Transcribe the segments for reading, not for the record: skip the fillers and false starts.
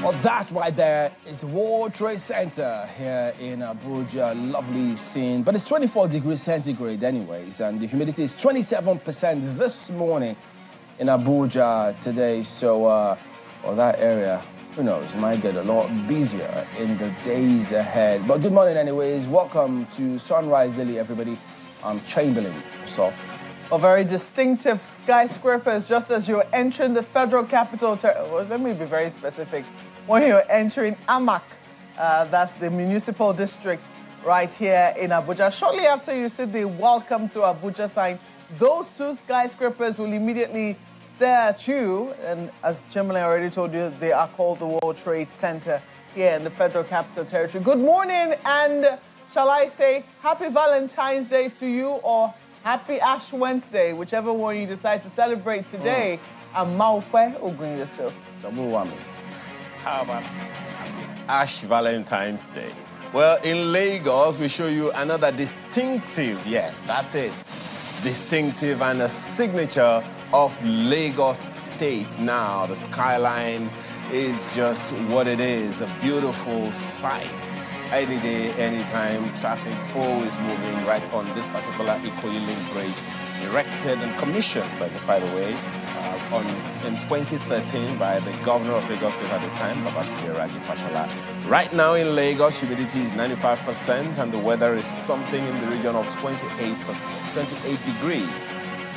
Well, that right there is the World Trade Center here in Abuja. Lovely scene. But it's 24 degrees centigrade anyways, and the humidity is 27% this morning in Abuja today. So, well, that area, who knows, might get a lot busier in the days ahead. But good morning anyways. Welcome to Sunrise Daily, everybody. I'm Chamberlain. So, a very distinctive skyscrapers just as you're entering the federal capital. Well, let me be very specific. When you're entering Amak, that's the municipal district right here in Abuja. Shortly after you see the Welcome to Abuja sign, those two skyscrapers will immediately stare at you. And as Chamberlain already told you, they are called the World Trade Center here in the Federal Capital Territory. Good morning, and shall I say Happy Valentine's Day to you, or Happy Ash Wednesday, whichever one you decide to celebrate today. I'm Maukwe Ogunyoso. How about Ash Valentine's Day? Well, in Lagos, we show you another distinctive, yes, that's it, distinctive and a signature of Lagos State now. The skyline is just what it is, a beautiful sight. Any day, anytime, traffic always moving right on this particular Ikoyi Link Bridge, erected and commissioned, by the way, in 2013 by the governor of Lagos State at the time, Babátúndé Rájí Fáṣọlá. Right now in Lagos, humidity is 95% and the weather is something in the region of 28 degrees.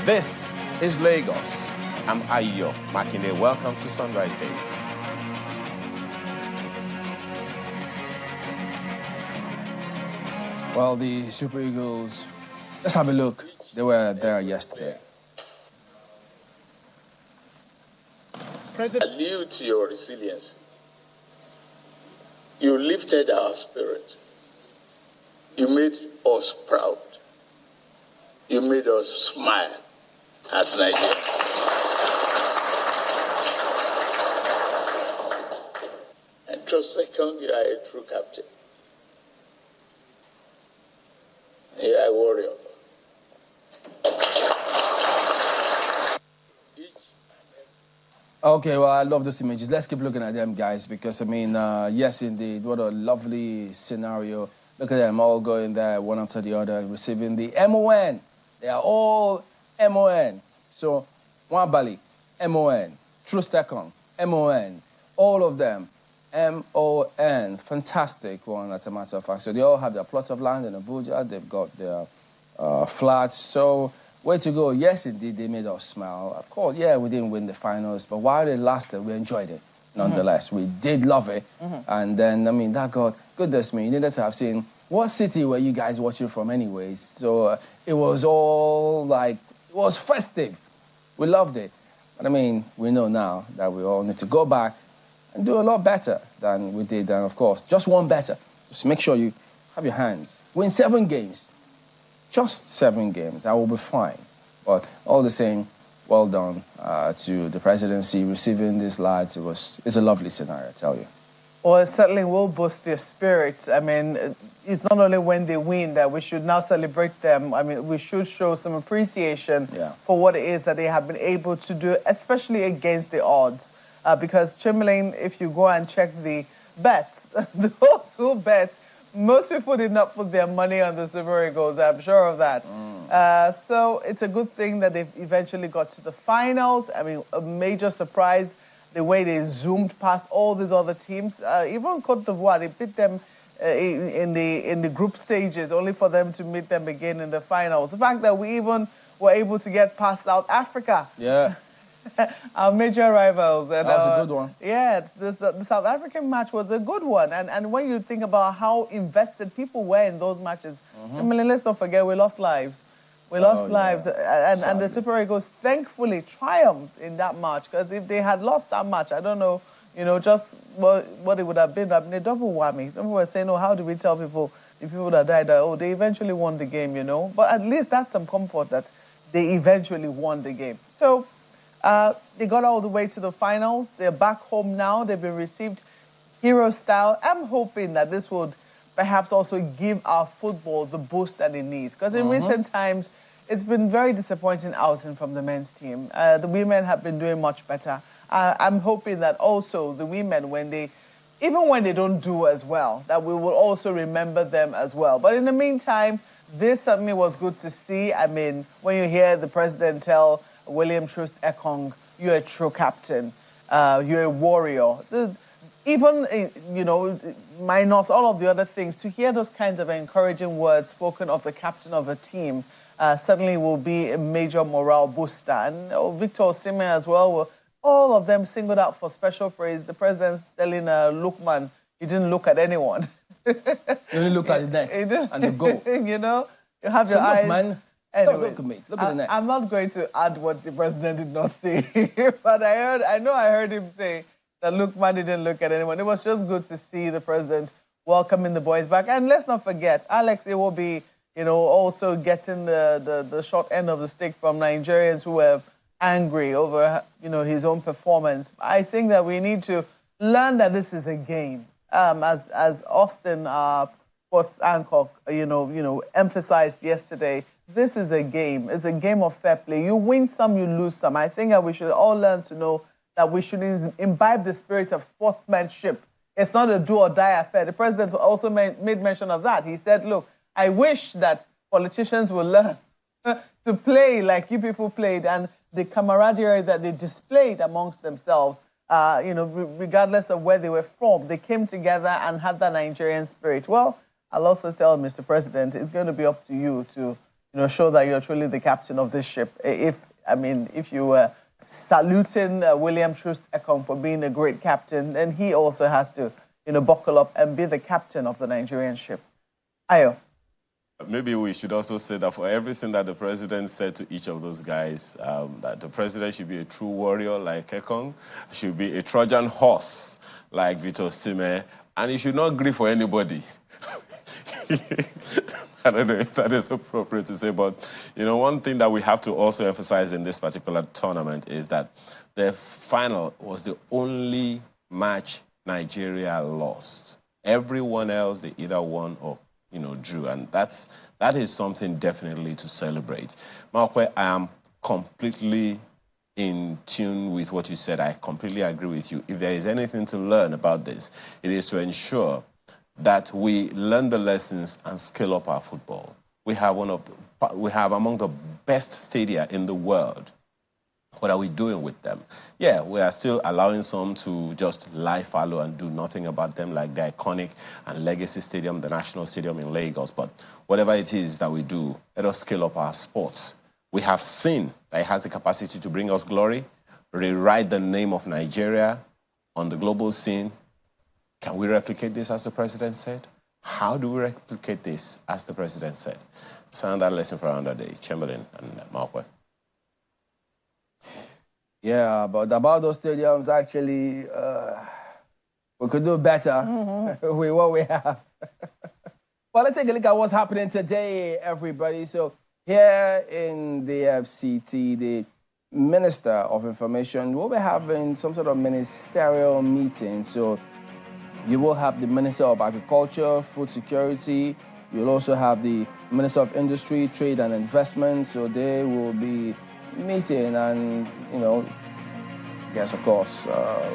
This is Lagos. I'm Ayo Makinde. Welcome to Sunrise Day. well, the Super Eagles, let's have a look. They were there yesterday. President, I salute your resilience. You lifted our spirit. You made us proud. You made us smile as Nigerians. And trust second, you are a true captain. You are a warrior. Okay, well, I love those images. Let's keep looking at them, guys, because, I mean, yes, indeed, what a lovely scenario. Look at them all going there, one after the other, receiving the MON. They are all MON. So, Nwabali, MON. Trustekong, MON. All of them, MON. Fantastic one, as a matter of fact. So, they all have their plots of land in Abuja. They've got their flats. So, way to go. Yes, indeed, they made us smile. Of course, yeah, we didn't win the finals, but while it lasted, we enjoyed it. Nonetheless, we did love it. And then, I mean, that got, goodness me, you needed to have seen, what city were you guys watching from anyways? So it was all like, it was festive. We loved it. But I mean, we know now that we all need to go back and do a lot better than we did. And of course, just one better. Just make sure you have your hands. Win 7 games. Just 7 games. I will be fine. But all the same, well done to the presidency receiving these lads. It's a lovely scenario, I tell you. Well, it certainly will boost their spirits. I mean, it's not only when they win that we should now celebrate them. I mean, we should show some appreciation for what it is that they have been able to do, especially against the odds. Because, Chamberlain, if you go and check the bets, those who bet, most people did not put their money on the Super Eagles, I'm sure of that. So it's a good thing that they've eventually got to the finals. I mean, a major surprise, the way they zoomed past all these other teams. Even Côte d'Ivoire, they beat them in the group stages, only for them to meet them again in the finals. The fact that we even were able to get past South Africa. Yeah. Our major rivals. And, that was a good one. Yeah, the South African match was a good one. And when you think about how invested people were in those matches, I mean, let's not forget, we lost lives. We lost lives. And the Super Eagles thankfully triumphed in that match. Because if they had lost that match, I don't know, you know, just what it would have been. A double whammy. Some people were saying, oh, how do we tell people, the people that died, that, oh, they eventually won the game, you know? But at least that's some comfort that they eventually won the game. So they got all the way to the finals. They're back home now. They've been received hero style. I'm hoping that this would perhaps also give our football the boost that it needs. Because in recent times, it's been very disappointing outing from the men's team. The women have been doing much better. I'm hoping that also the women, when they even when they don't do as well, that we will also remember them as well. But in the meantime, this certainly was good to see. I mean, when you hear the president tell William Troost Ekong, you're a true captain, you're a warrior. Even, you know, minus all of the other things, to hear those kinds of encouraging words spoken of the captain of a team certainly will be a major morale booster. And Victor Osimhen as well, all of them singled out for special praise. The president's telling Lookman, you didn't look at anyone. You only looked at the net and the goal. You know, you have your eyes. Look, man, anyway, don't look at me. Look at the net. I'm not going to add what the president did not say, but I know I heard him say that Lookman didn't look at anyone. It was just good to see the president welcoming the boys back. And let's not forget, Alex Iwobi, you know, also getting the short end of the stick from Nigerians who were angry over, you know, his own performance. I think that we need to learn that this is a game. As Austin, sports anchor, you know, emphasized yesterday, this is a game. It's a game of fair play. You win some, you lose some. I think that we should all learn to know that we should imbibe the spirit of sportsmanship. It's not a do or die affair. The president also made mention of that. He said, look, I wish that politicians will learn to play like you people played, and the camaraderie that they displayed amongst themselves, you know, regardless of where they were from, they came together and had that Nigerian spirit. Well, I'll also tell Mr. President, it's going to be up to you to, you know, show that you're truly the captain of this ship. If you were saluting William Troost Ekong for being a great captain, then he also has to, you know, buckle up and be the captain of the Nigerian ship. Ayo. Maybe we should also say that for everything that the president said to each of those guys, that the president should be a true warrior like Ekong, should be a Trojan horse like Victor Osimhen, and he should not grieve for anybody. I don't know if that is appropriate to say, but, you know, one thing that we have to also emphasize in this particular tournament is that the final was the only match Nigeria lost. Everyone else, they either won or, you know, drew, and that is something definitely to celebrate. Makwe, I am completely in tune with what you said. I completely agree with you. If there is anything to learn about this, it is to ensure that we learn the lessons and scale up our football. We have among the best stadia in the world. What are we doing with them? Yeah, we are still allowing some to just lie fallow and do nothing about them, like the iconic and legacy stadium, the National Stadium in Lagos. But whatever it is that we do, let us scale up our sports. We have seen that it has the capacity to bring us glory, rewrite the name of Nigeria on the global scene. Can we replicate this, as the president said? How do we replicate this, as the president said? Sound that lesson for another day. Chamberlain and Malcolm. Yeah, but about those stadiums, actually, we could do better with what we have. Well, let's take a look at what's happening today, everybody. So here in the FCT, the Minister of Information will be having some sort of ministerial meeting. So you will have the Minister of Agriculture, Food Security. You'll also have the Minister of Industry, Trade and Investment. So they will be meeting and, you know, yes, of course,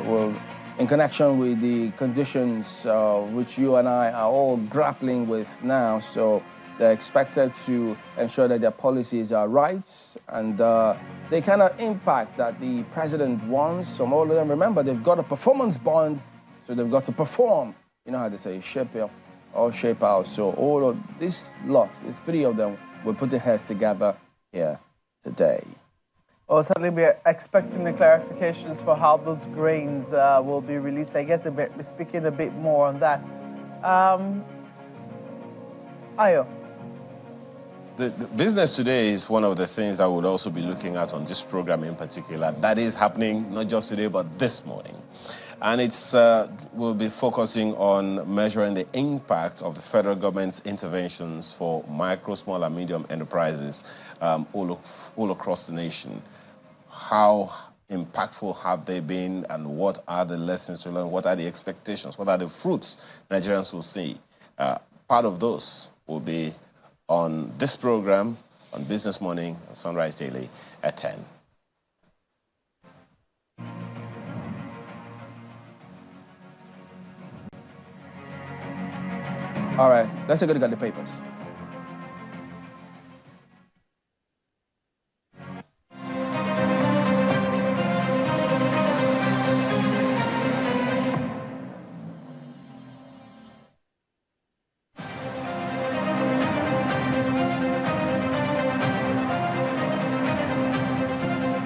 will in connection with the conditions which you and I are all grappling with now. So they're expected to ensure that their policies are right and they kind of impact that the president wants. Some all of them, remember, they've got a performance bond, so they've got to perform. You know how they say, shape up or shape out. So all of these three of them, will put their heads together here today. Well, certainly we're expecting the clarifications for how those grains will be released. I guess we're speaking a bit more on that. Ayo. The business today is one of the things that we'll also be looking at on this program in particular. That is happening not just today, but this morning. And we'll be focusing on measuring the impact of the federal government's interventions for micro, small, and medium enterprises all across the nation. How impactful have they been, and what are the lessons to learn? What are the expectations? What are the fruits Nigerians will see? Part of those will be on this program, on Business Morning, on Sunrise Daily at 10. All right, let's take a look at the papers.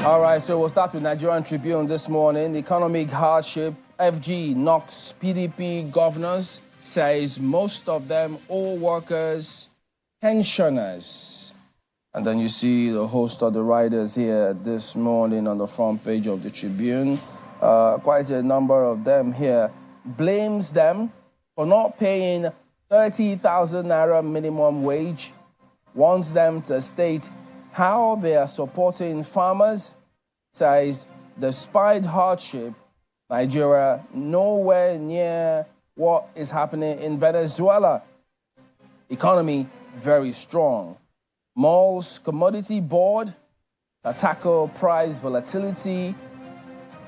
All right, so we'll start with Nigerian Tribune this morning. Economic hardship, FG knocks PDP governors, says most of them all workers, pensioners. And then you see the host of the writers here this morning on the front page of the Tribune. Quite a number of them here blames them for not paying 30,000 naira minimum wage, wants them to state how they are supporting farmers, says despite hardship, Nigeria nowhere near what is happening in Venezuela. Economy very strong. Malls Commodity Board to tackle price volatility,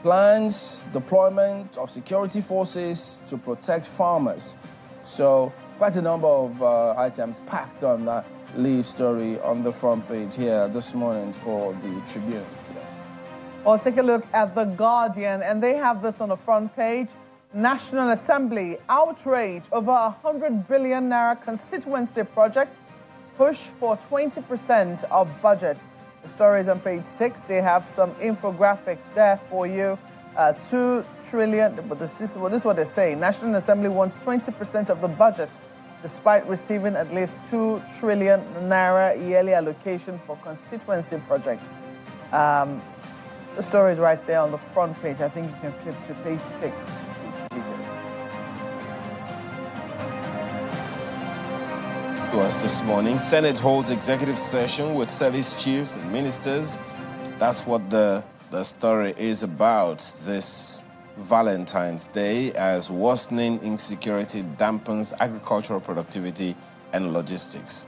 plans deployment of security forces to protect farmers. So quite a number of items packed on that lead story on the front page here this morning for the Tribune today. Well, take a look at The Guardian, and they have this on the front page. National Assembly, outrage over 100 billion naira constituency projects, push for 20% of budget. The story is on page 6. They have some infographic there for you. 2 trillion, but this is what they're saying. National Assembly wants 20% of the budget, despite receiving at least 2 trillion naira yearly allocation for constituency projects. The story is right there on the front page. I think you can flip to page 6. To us this morning, Senate holds executive session with service chiefs and ministers. That's what the story is about this Valentine's Day, as worsening insecurity dampens agricultural productivity and logistics.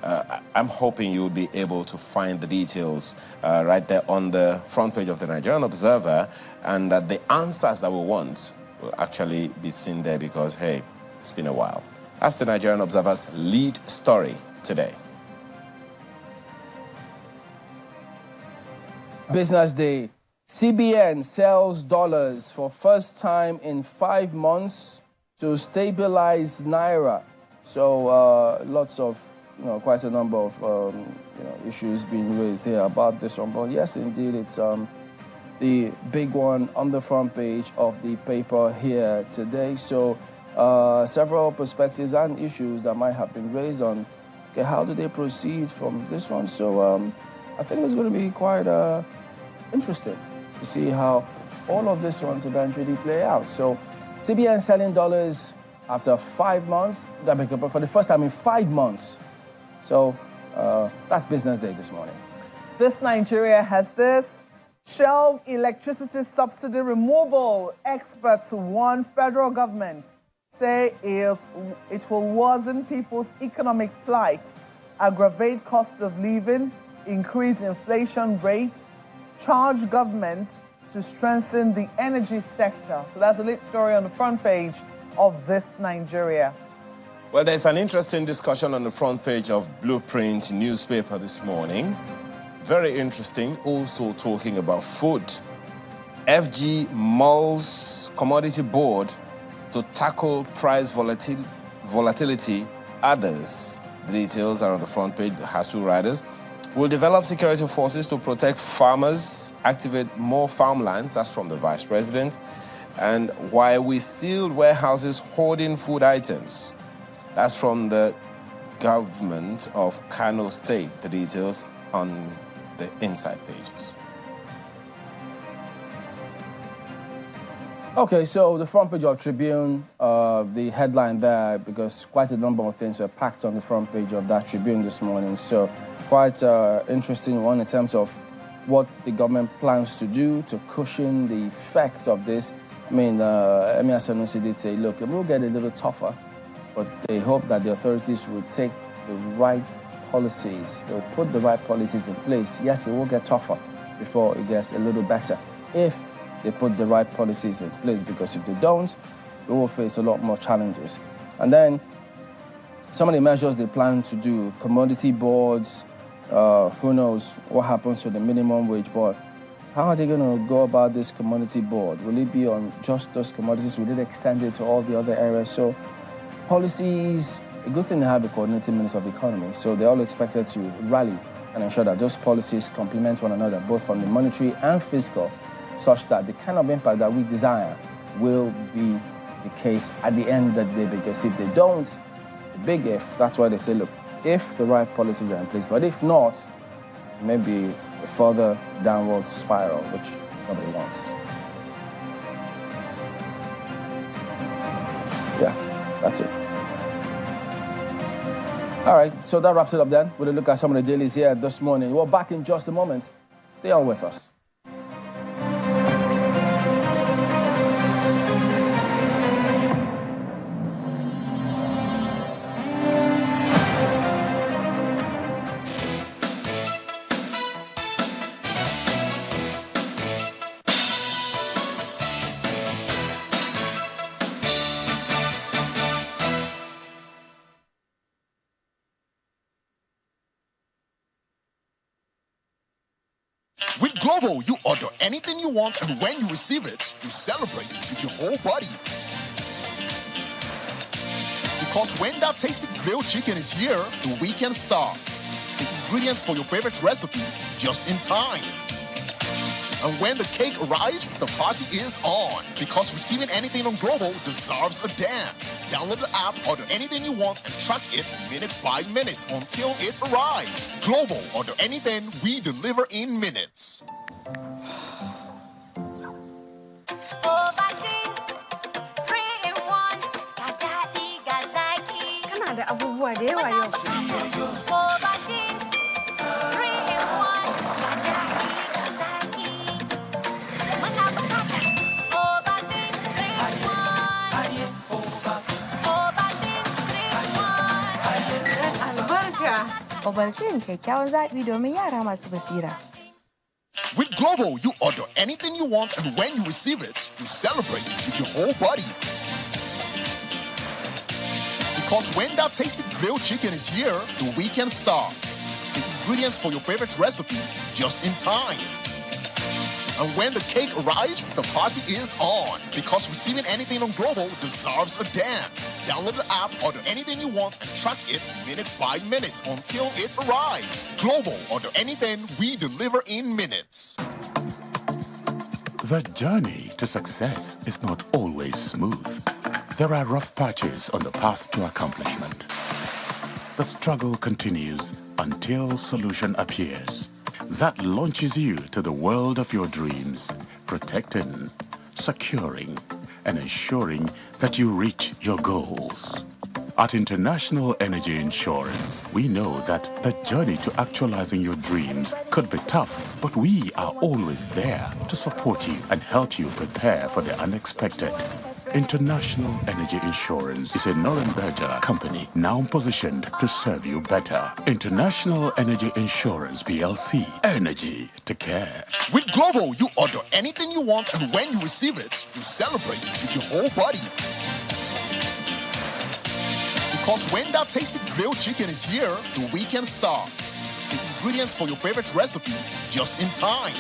I'm hoping you'll be able to find the details right there on the front page of the Nigerian Observer, and that the answers that we want will actually be seen there because, hey, it's been a while. That's the Nigerian Observer's lead story today. Business Day. CBN sells dollars for first time in 5 months to stabilize Naira. So lots of, quite a number of, issues being raised here about this one. But yes, indeed, it's the big one on the front page of the paper here today. So several perspectives and issues that might have been raised on, okay, how do they proceed from this one? So I think it's going to be quite interesting to see how all of these ones eventually play out. So CBN selling dollars after 5 months, for the first time in 5 months. So that's Business Day this morning. This Nigeria has this. Shelve electricity subsidy removal. Experts warn federal government. Say it will worsen people's economic plight, aggravate cost of living, increase inflation rate, charge government to strengthen the energy sector. So that's a lead story on the front page of This Nigeria. Well, there's an interesting discussion on the front page of Blueprint newspaper this morning. Very interesting, also talking about food. FG Malls Commodity Board to tackle price volatility. Others, the details are on the front page, it has 2 riders. Will develop security forces to protect farmers, activate more farmlands, that's from the Vice President. And while we sealed warehouses hoarding food items, that's from the government of Kano State, the details on the inside pages. Okay, so the front page of Tribune, the headline there, because quite a number of things were packed on the front page of that Tribune this morning. So quite interesting one in terms of what the government plans to do to cushion the effect of this. I mean, Emir Sanusi did say, look, it will get a little tougher, but they hope that the authorities will take the right policies. They'll put the right policies in place. Yes, it will get tougher before it gets a little better, if they put the right policies in place, because if they don't, we will face a lot more challenges. And then some of the measures they plan to do, commodity boards, who knows what happens to the minimum wage board. How are they going to go about this commodity board? Will it be on just those commodities? Will it extend it to all the other areas? So policies, a good thing to have a coordinating minister of the economy. So they're all expected to rally and ensure that those policies complement one another, both from the monetary and fiscal, such that the kind of impact that we desire will be the case at the end of the day. Because if they don't, the big if, that's why they say, look, if the right policies are in place, but if not, maybe a further downward spiral, which nobody wants. Yeah, that's it. All right, so that wraps it up then. We'll look at some of the dailies here this morning. We're back in just a moment. Stay on with us. With Glovo, you order anything you want, and when you receive it, you celebrate with your whole body. Because when that tasty grilled chicken is here, the weekend starts. The ingredients for your favorite recipe just in time. And when the cake arrives, the party is on. Because receiving anything on Glovo deserves a dance. Download the app, order anything you want, and track it minute by minute until it arrives. Glovo, order anything, we deliver in minutes. Kana da abubuwa da yawa yau. Ovaltine kyakkyawan zaɓi domin yara masu basira. With Glovo, you order anything you want, and when you receive it, you celebrate with your whole body. Because when that tasty grilled chicken is here, the weekend starts. The ingredients for your favorite recipe just in time. And when the cake arrives, the party is on. Because receiving anything on Glovo deserves a dance. Download the app, order anything you want, and track it minute by minute until it arrives. Glovo, order anything, we deliver in minutes. The journey to success is not always smooth. There are rough patches on the path to accomplishment. The struggle continues until solution appears that launches you to the world of your dreams, protecting, securing, and ensuring that you reach your goals. At International Energy Insurance, we know that the journey to actualizing your dreams could be tough, but we are always there to support you and help you prepare for the unexpected. International Energy Insurance is a Nuremberger company now positioned to serve you better. International Energy Insurance PLC. Energy to care. With Glovo, you order anything you want, and when you receive it, you celebrate with your whole body. Because when that tasty grilled chicken is here, the weekend starts. The ingredients for your favorite recipe just in time.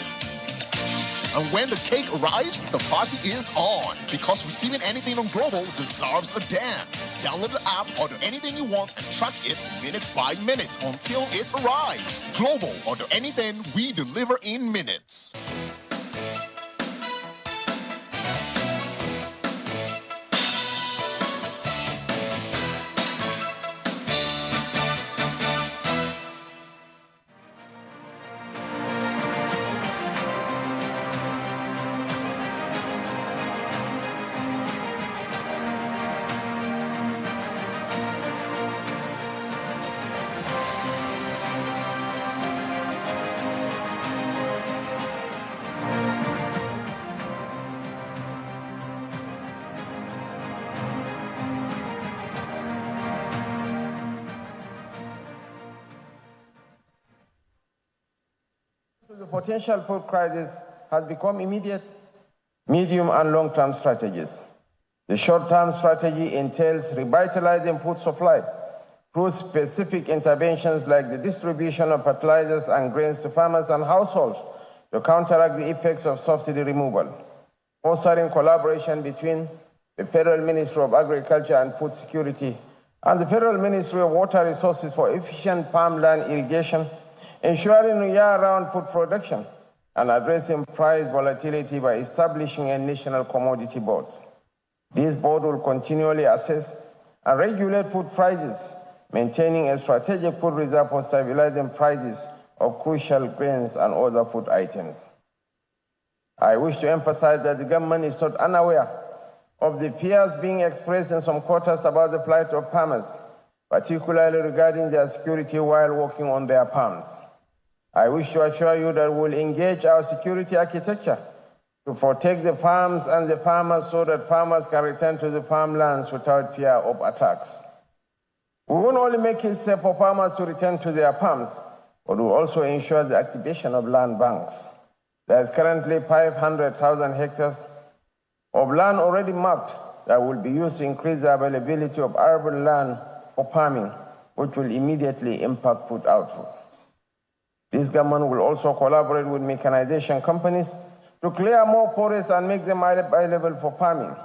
And when the cake arrives, the party is on. Because receiving anything on Glovo deserves a dance. Download the app, order anything you want, and track it minute by minute until it arrives. Glovo, order anything, we deliver in minutes. The potential food crisis has become immediate, medium, and long-term strategies. The short-term strategy entails revitalizing food supply through specific interventions like the distribution of fertilizers and grains to farmers and households to counteract the effects of subsidy removal, fostering collaboration between the Federal Ministry of Agriculture and Food Security and the Federal Ministry of Water Resources for efficient farmland irrigation, ensuring year-round food production, and addressing price volatility by establishing a national commodity board. This board will continually assess and regulate food prices, maintaining a strategic food reserve for stabilizing prices of crucial grains and other food items. I wish to emphasize that the government is not unaware of the fears being expressed in some quarters about the plight of farmers, particularly regarding their security while working on their farms. I wish to assure you that we will engage our security architecture to protect the farms and the farmers so that farmers can return to the farmlands without fear of attacks. We won't only make it safe for farmers to return to their farms, but we will also ensure the activation of land banks. There is currently 500,000 hectares of land already mapped that will be used to increase the availability of arable land for farming, which will immediately impact food output. This government will also collaborate with mechanization companies to clear more forests and make them available for farming,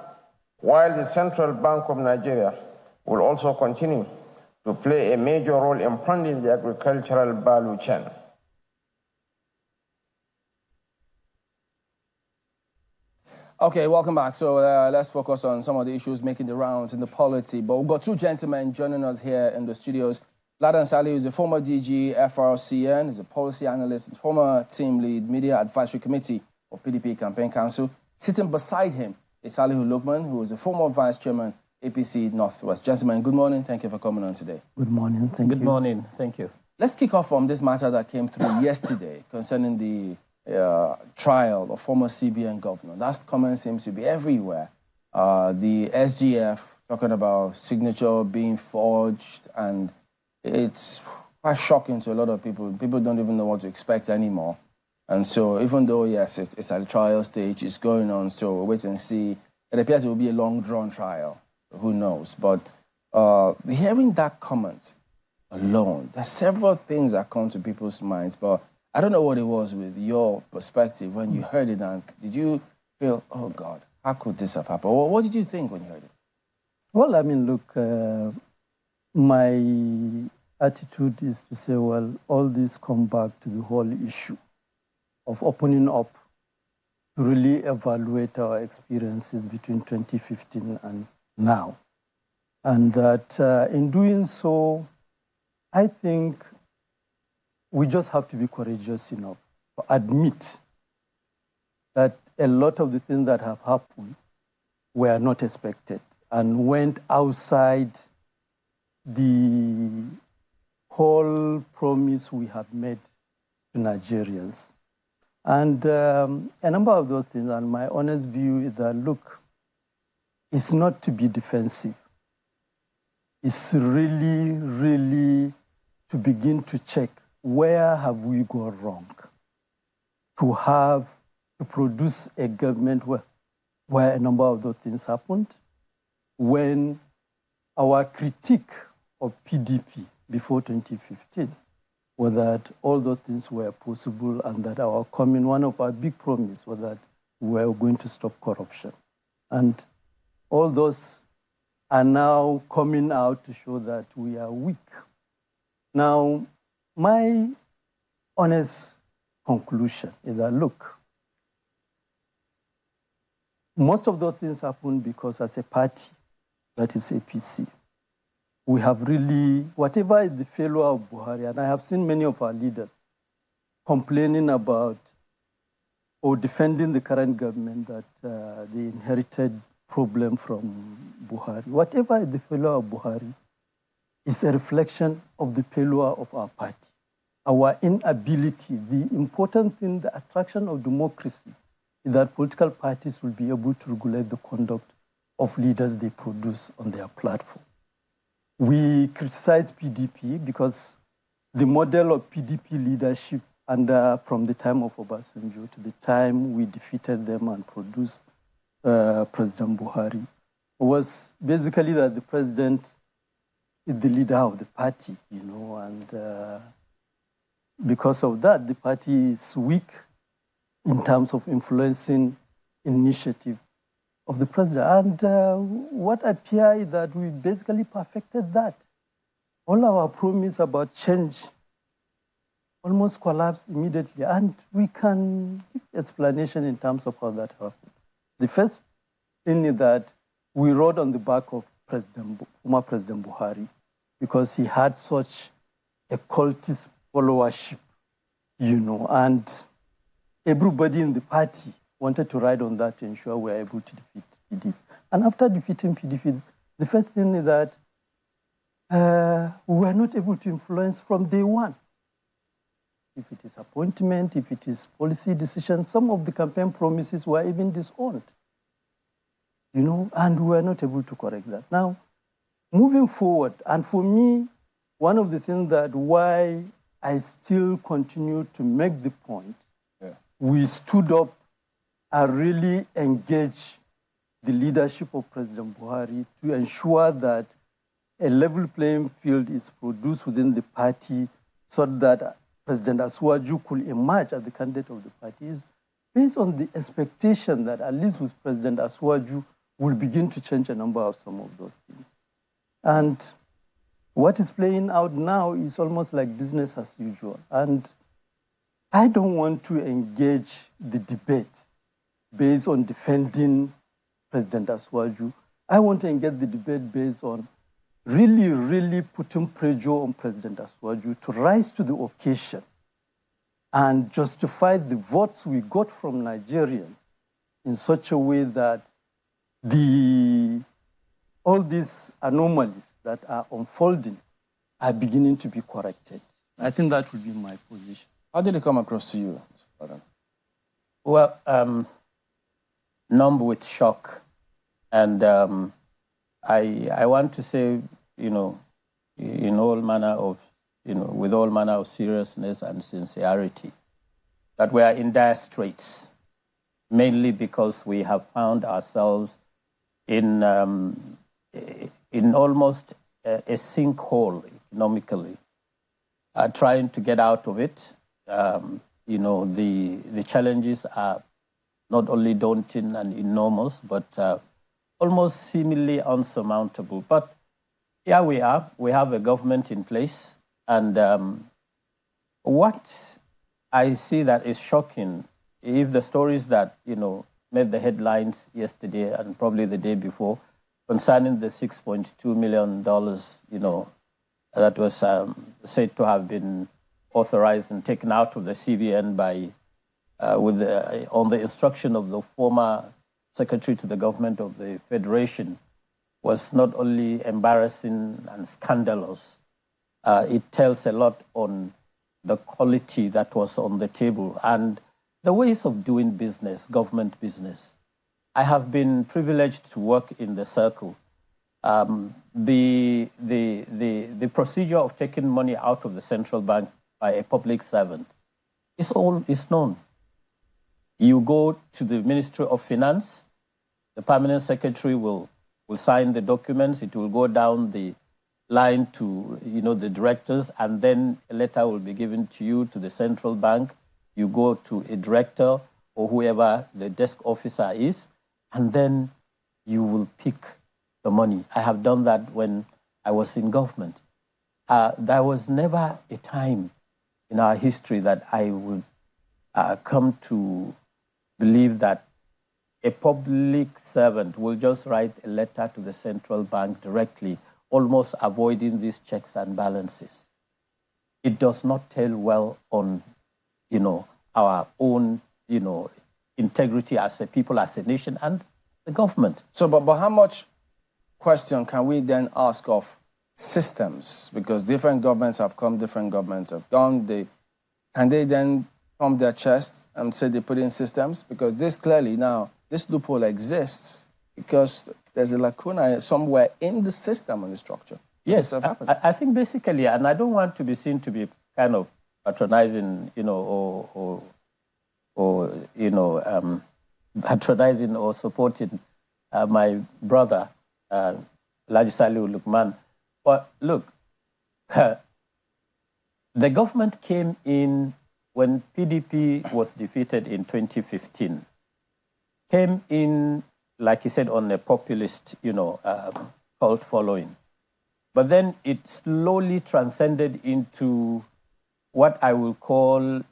while the Central Bank of Nigeria will also continue to play a major role in funding the agricultural value chain. Okay, welcome back. So let's focus on some of the issues making the rounds in the polity. But we've got two gentlemen joining us here in the studios. Ladan Salihu is a former DG FRCN, he's a policy analyst and former team lead media advisory committee of PDP Campaign Council. Sitting beside him is Salihu Lukman, who is a former vice chairman, APC Northwest. Gentlemen, good morning. Thank you for coming on today. Good morning. Thank you. Good morning. Thank you. Let's kick off from this matter that came through yesterday concerning the trial of former CBN governor. That comment seems to be everywhere. The SGF talking about signature being forged, and it's quite shocking to a lot of people. People don't even know what to expect anymore. And so even though, yes, it's at the trial stage, it's going on, so we'll wait and see. It appears it will be a long-drawn trial. Who knows? But hearing that comment alone, there's several things that come to people's minds, but I don't know what it was with your perspective when you heard it, and did you feel, oh God, how could this have happened? What did you think when you heard it? Well, I mean, look, my attitude is to say, well, all this come back to the whole issue of opening up to really evaluate our experiences between 2015 and now. And that in doing so, I think we just have to be courageous enough to admit that a lot of the things that have happened were not expected and went outside the whole promise we have made to Nigerians. And a number of those things, and my honest view is that, look, it's not to be defensive. It's really, really to begin to check where have we gone wrong, to produce a government where a number of those things happened, when our critique of PDP before 2015 was that all those things were possible and that one of our big promises was that we were going to stop corruption. And all those are now coming out to show that we are weak. Now, my honest conclusion is that, look, most of those things happened because as a party, that is APC, we have really, whatever is the failure of Buhari, and I have seen many of our leaders complaining about or defending the current government that they inherited problem from Buhari. Whatever is the failure of Buhari is a reflection of the failure of our party. Our inability, the important thing, the attraction of democracy, is that political parties will be able to regulate the conduct of leaders they produce on their platform. We criticize PDP because the model of PDP leadership from the time of Obasanjo to the time we defeated them and produced President Buhari was basically that the president is the leader of the party, you know, and because of that, the party is weak in terms of influencing initiative of the president. And what appears is that we basically perfected that. All our promise about change almost collapsed immediately, and we can give explanation in terms of how that happened. The first thing is that we rode on the back of former President Buhari because he had such a cultist followership, you know, and everybody in the party wanted to ride on that to ensure we were able to defeat PDP. And after defeating PDP, the first thing is that we were not able to influence from day one. If it is appointment, if it is policy decision, some of the campaign promises were even disowned, you know, and we were not able to correct that. Now, moving forward, and for me, one of the things that why I still continue to make the point, we stood up and really engaged the leadership of President Buhari to ensure that a level playing field is produced within the party so that President Asuwaju could emerge as the candidate of the party is based on the expectation that at least with President Asuwaju will begin to change a number of some of those things. And what is playing out now is almost like business as usual. And I don't want to engage the debate based on defending President Asuwaju. I want to engage the debate based on really putting pressure on President Asuwaju to rise to the occasion and justify the votes we got from Nigerians in such a way that all these anomalies that are unfolding are beginning to be corrected. I think that would be my position. How did it come across to you, Mr. Fadan? Well, numb with shock. And I want to say, you know, in all manner of, you know, with all manner of seriousness and sincerity, that we are in dire straits, mainly because we have found ourselves in almost a sinkhole economically, trying to get out of it. You know, the challenges are not only daunting and enormous, but almost seemingly unsurmountable. But here we are. We have a government in place. And what I see that is shocking, if the stories that, you know, made the headlines yesterday and probably the day before concerning the $6.2 million, you know, that was said to have been authorized and taken out of the CBN by, on the instruction of the former Secretary to the Government of the Federation, was not only embarrassing and scandalous, it tells a lot on the quality that was on the table and the ways of doing business, government business. I have been privileged to work in the circle. The procedure of taking money out of the central bank by a public servant is known. You go to the Ministry of Finance, the permanent secretary will sign the documents, it will go down the line to, you know, the directors, and then a letter will be given to you to the central bank. You go to a director or whoever the desk officer is, and then you will pick the money. I have done that when I was in government. There was never a time in our history that I would come to believe that a public servant will just write a letter to the central bank directly, almost avoiding these checks and balances. It does not tell well on, you know, our own, you know, integrity as a people, as a nation, and the government. So, but how much question can we then ask of systems? Because different governments have come, different governments have gone. Can they then pump their chest and say they put in systems? Because this clearly now, this loophole exists because there's a lacuna somewhere in the system and the structure. Yes, I think basically, and I don't want to be seen to be kind of patronizing, you know, or you know, patronizing or supporting my brother, Laji Salihu Lukman. Well, look, the government came in when PDP was defeated in 2015. Came in, like you said, on a populist, cult following. But then it slowly transcended into what I will call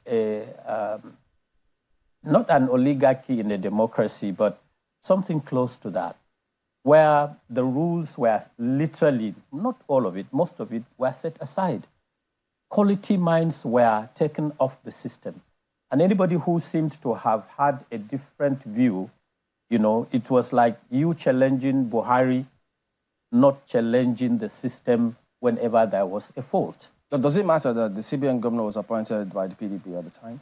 not an oligarchy in a democracy, but something close to that, where the rules were literally, not all of it, most of it, were set aside. Quality minds were taken off the system. And anybody who seemed to have had a different view, it was like you challenging Buhari, not challenging the system whenever there was a fault. But does it matter that the CBN governor was appointed by the PDP at the time?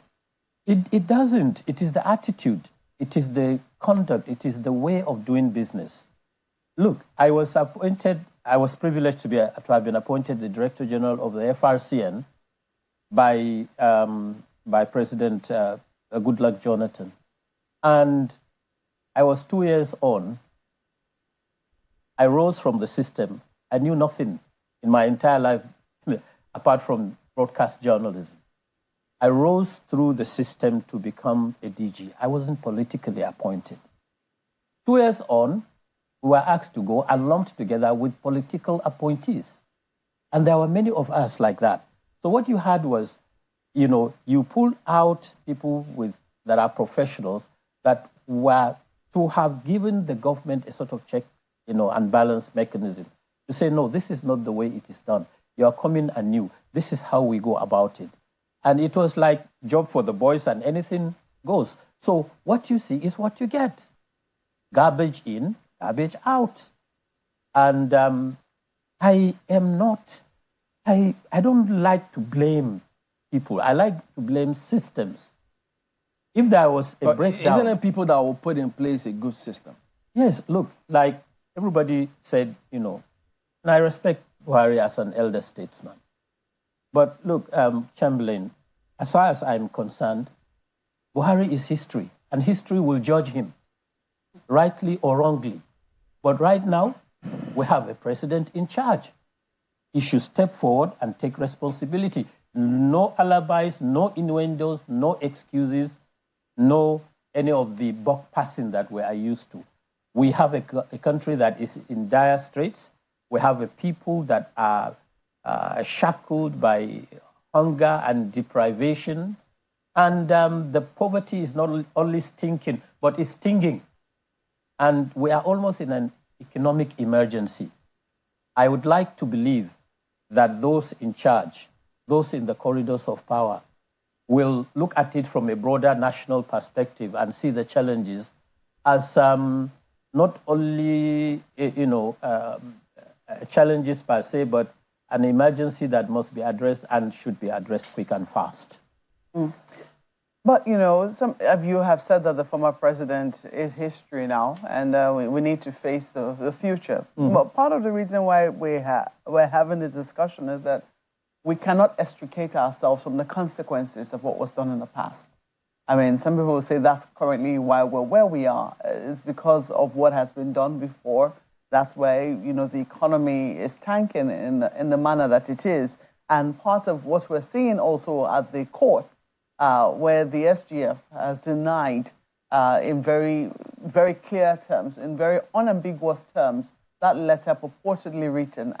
It doesn't. It is the attitude. It is the conduct. It is the way of doing business. Look, I was privileged to have been appointed the Director General of the FRCN by President Goodluck Jonathan. And I was 2 years on. I rose from the system. I knew nothing in my entire life apart from broadcast journalism. I rose through the system to become a DG. I wasn't politically appointed. 2 years on, we were asked to go and lumped together with political appointees. And there were many of us like that. So what you had was, you pulled out people that are professionals that were to have given the government a sort of check, and balance mechanism. To say, no, this is not the way it is done. You are coming anew. This is how we go about it. And it was like job for the boys and anything goes. So what you see is what you get. Garbage in, garbage out. And I don't like to blame people. I like to blame systems. If there was a breakdown... Isn't it people that will put in place a good system? Yes, look, like everybody said, and I respect Buhari as an elder statesman. But look, Chamberlain, as far as I'm concerned, Buhari is history, and history will judge him, rightly or wrongly. But right now, we have a president in charge. He should step forward and take responsibility. No alibis, no innuendos, no excuses, no any of the buck passing that we are used to. We have a country that is in dire straits. We have a people that are shackled by hunger and deprivation. And the poverty is not only stinking, but it's stinging. And we are almost in an economic emergency. I would like to believe that those in charge, those in the corridors of power, will look at it from a broader national perspective and see the challenges as not only, challenges per se, but an emergency that must be addressed and should be addressed quick and fast. Mm. But, some of you have said that the former president is history now, and we need to face the future. Mm-hmm. But part of the reason why we're having this discussion is that we cannot extricate ourselves from the consequences of what was done in the past. I mean, some people will say that's currently why we're where we are. It's because of what has been done before. That's why, the economy is tanking in the manner that it is. And part of what we're seeing also at the court, where the SGF has denied in very, very clear terms, in very unambiguous terms, that letter purportedly written.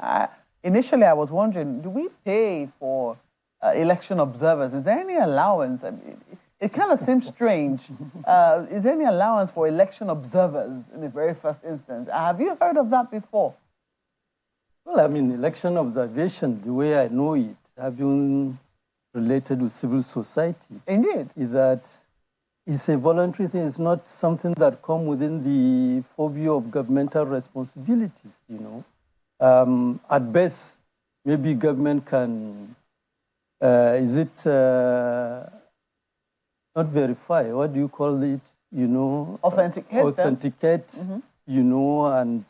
Initially, I was wondering, do we pay for election observers? Is there any allowance? I mean, it kind of seems strange. Is there any allowance for election observers in the very first instance? Have you heard of that before? Well, I mean, election observation, the way I know it, having related with civil society. Indeed. Is that it's a voluntary thing. It's not something that comes within the purview of governmental responsibilities, At best, maybe government can, not verify, what do you call it, Authenticate them. And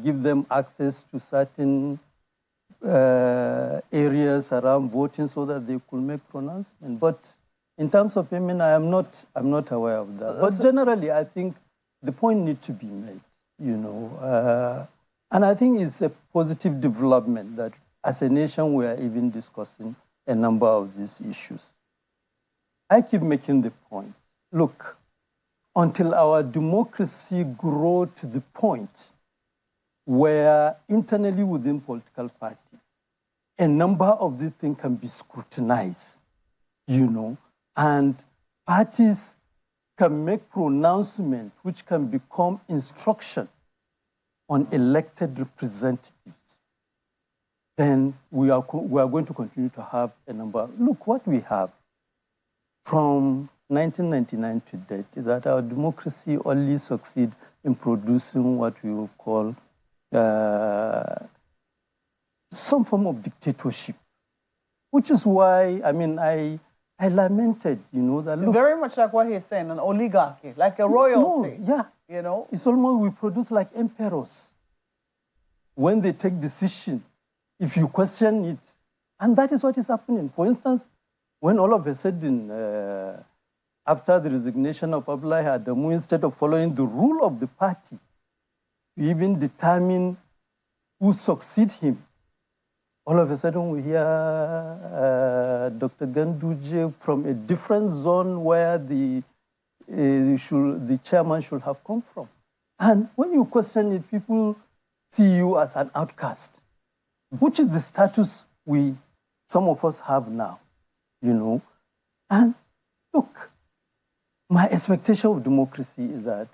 give them access to certain areas around voting so that they could make pronouncement. But in terms of payment, I'm not aware of that. But generally, I think the point needs to be made, And And I think it's a positive development that as a nation we are even discussing a number of these issues. I keep making the point, look, until our democracy grow to the point where internally within political parties, a number of these things can be scrutinized, and parties can make pronouncements which can become instruction on elected representatives, then we are going to continue to have a number. Look, what we have from 1999 to date is that our democracy only succeeds in producing what we will call some form of dictatorship, which is why, I lamented, that look, very much like what he's saying, an oligarchy, like a royalty. No, yeah. It's almost we produce like emperors. When they take decision, if you question it, and that is what is happening. For instance, when all of a sudden, after the resignation of Abdullahi Adamu, instead of following the rule of the party, we even determine who succeed him, all of a sudden we hear Dr. Ganduje from a different zone where the chairman should have come from. And when you question it, people see you as an outcast, which is the status some of us have now, And look, my expectation of democracy is that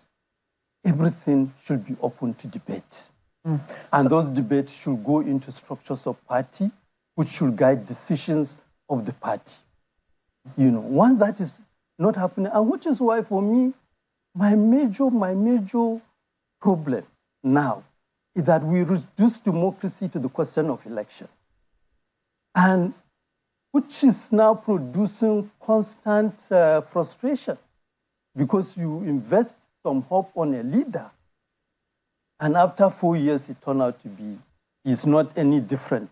everything should be open to debate. And those debates should go into structures of party, which should guide decisions of the party. Once that is not happening, and which is why for me, my major problem now is that we reduce democracy to the question of election. And which is now producing constant frustration because you invest some hope on a leader, and after 4 years, it turned out to be, it's not any different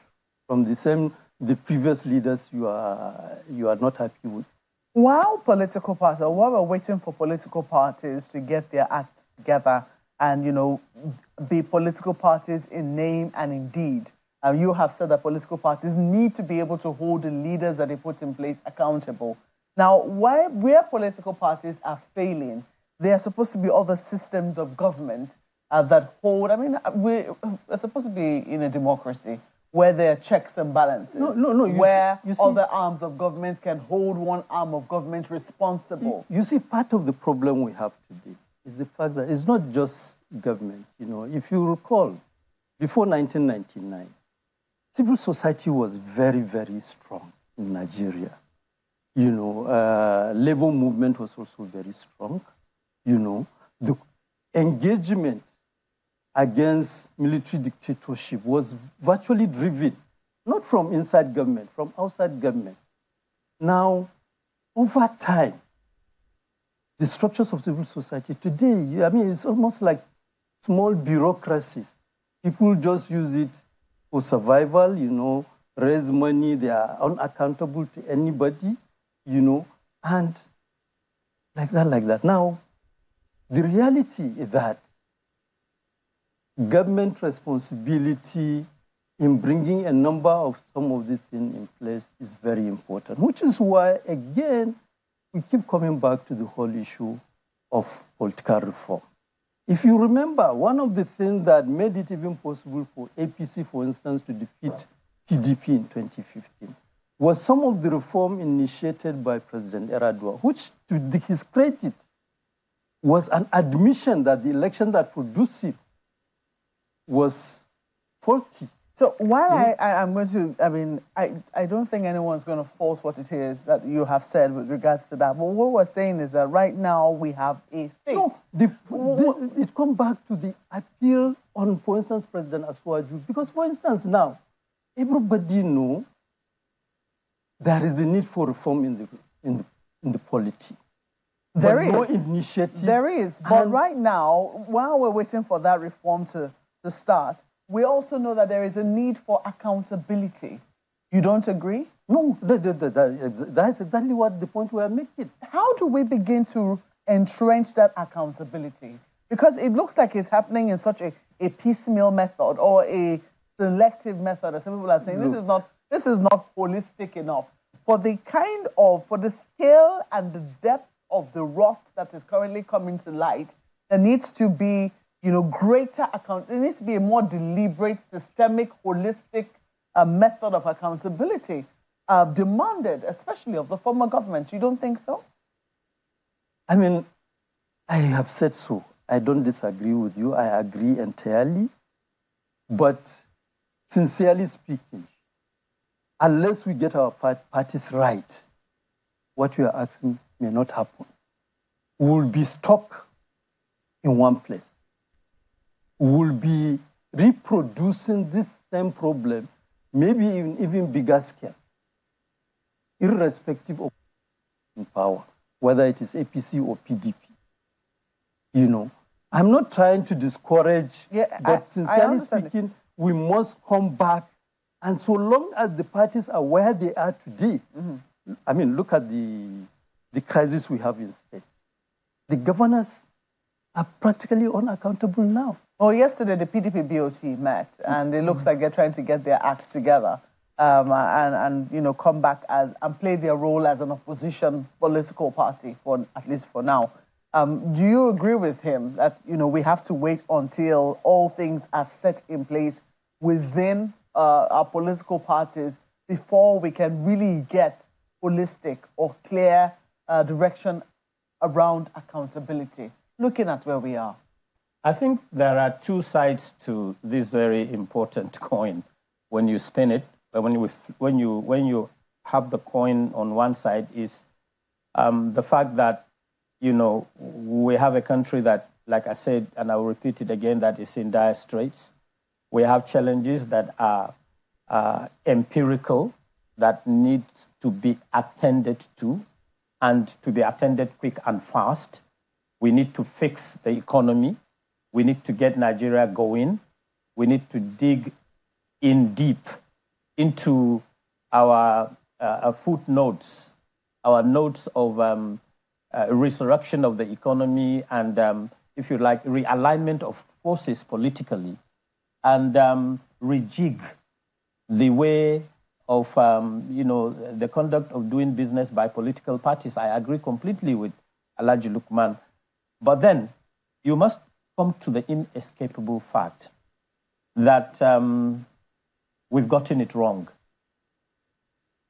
from the previous leaders you are not happy with. While we're waiting for political parties to get their act together and, be political parties in name and in deed, you have said that political parties need to be able to hold the leaders that they put in place accountable. Now, where political parties are failing, there are supposed to be other systems of government that hold. We're supposed to be in a democracy where there are checks and balances. No. You see, other arms of government can hold one arm of government responsible. You see, part of the problem we have today is the fact that it's not just government. If you recall, before 1999, civil society was very, very strong in Nigeria. Labor movement was also very strong. The engagement against military dictatorship was virtually driven, not from inside government, from outside government. Now, over time, the structures of civil society today, it's almost like small bureaucracies. People just use it for survival, raise money, they are unaccountable to anybody, and like that. Now, the reality is that government responsibility in bringing a number of some of these things in place is very important, which is why, again, we keep coming back to the whole issue of political reform. If you remember, one of the things that made it even possible for APC, for instance, to defeat PDP in 2015 was some of the reform initiated by President Yar'Adua, which, to his credit, was an admission that the election that produced it was faulty. So while I'm going to, I don't think anyone's going to force what it is that you have said with regards to that. But what we're saying is that right now we have a state. No, it comes back to the appeal on, for instance, President Aswaju. Because, for instance, now, everybody knows there is the need for reform in the polity. There is. No initiative. There is. But right now, while we're waiting for that reform to start, we also know that there is a need for accountability. You don't agree? No, that's exactly what the point we are making. How do we begin to entrench that accountability? Because it looks like it's happening in such a a piecemeal method or a selective method, as some people are saying. This is not holistic enough. For the scale and the depth of the rot that is currently coming to light, there needs to be, greater account. There needs to be a more deliberate, systemic, holistic method of accountability demanded, especially of the former government. You don't think so? I mean, I have said so. I don't disagree with you. I agree entirely. But sincerely speaking, unless we get our parties right, what you are asking may not happen. We will be stuck in one place. We will be reproducing this same problem, maybe even bigger scale, irrespective of power, whether it is APC or PDP. I'm not trying to discourage, but sincerely speaking, we must come back. And so long as the parties are where they are today, I mean, look at the crisis we have in state. The governors are practically unaccountable now. Well, yesterday the PDP BOT met, and it looks like they're trying to get their act together and come back and play their role as an opposition political party, at least for now. Do you agree with him that we have to wait until all things are set in place within our political parties before we can really get holistic or clear direction around accountability, looking at where we are? I think there are two sides to this very important coin. When you spin it, when you have the coin on one side is the fact that we have a country that, like I said, and I will repeat it again, that is in dire straits. We have challenges that are empirical, that need to be attended to, and to be attended quick and fast. We need to fix the economy. We need to get Nigeria going. We need to dig in deep into our footnotes, our notes of resurrection of the economy and, if you like, realignment of forces politically, and rejig the way of, the conduct of doing business by political parties. I agree completely with Alhaji Lukman. But then you must come to the inescapable fact that we've gotten it wrong.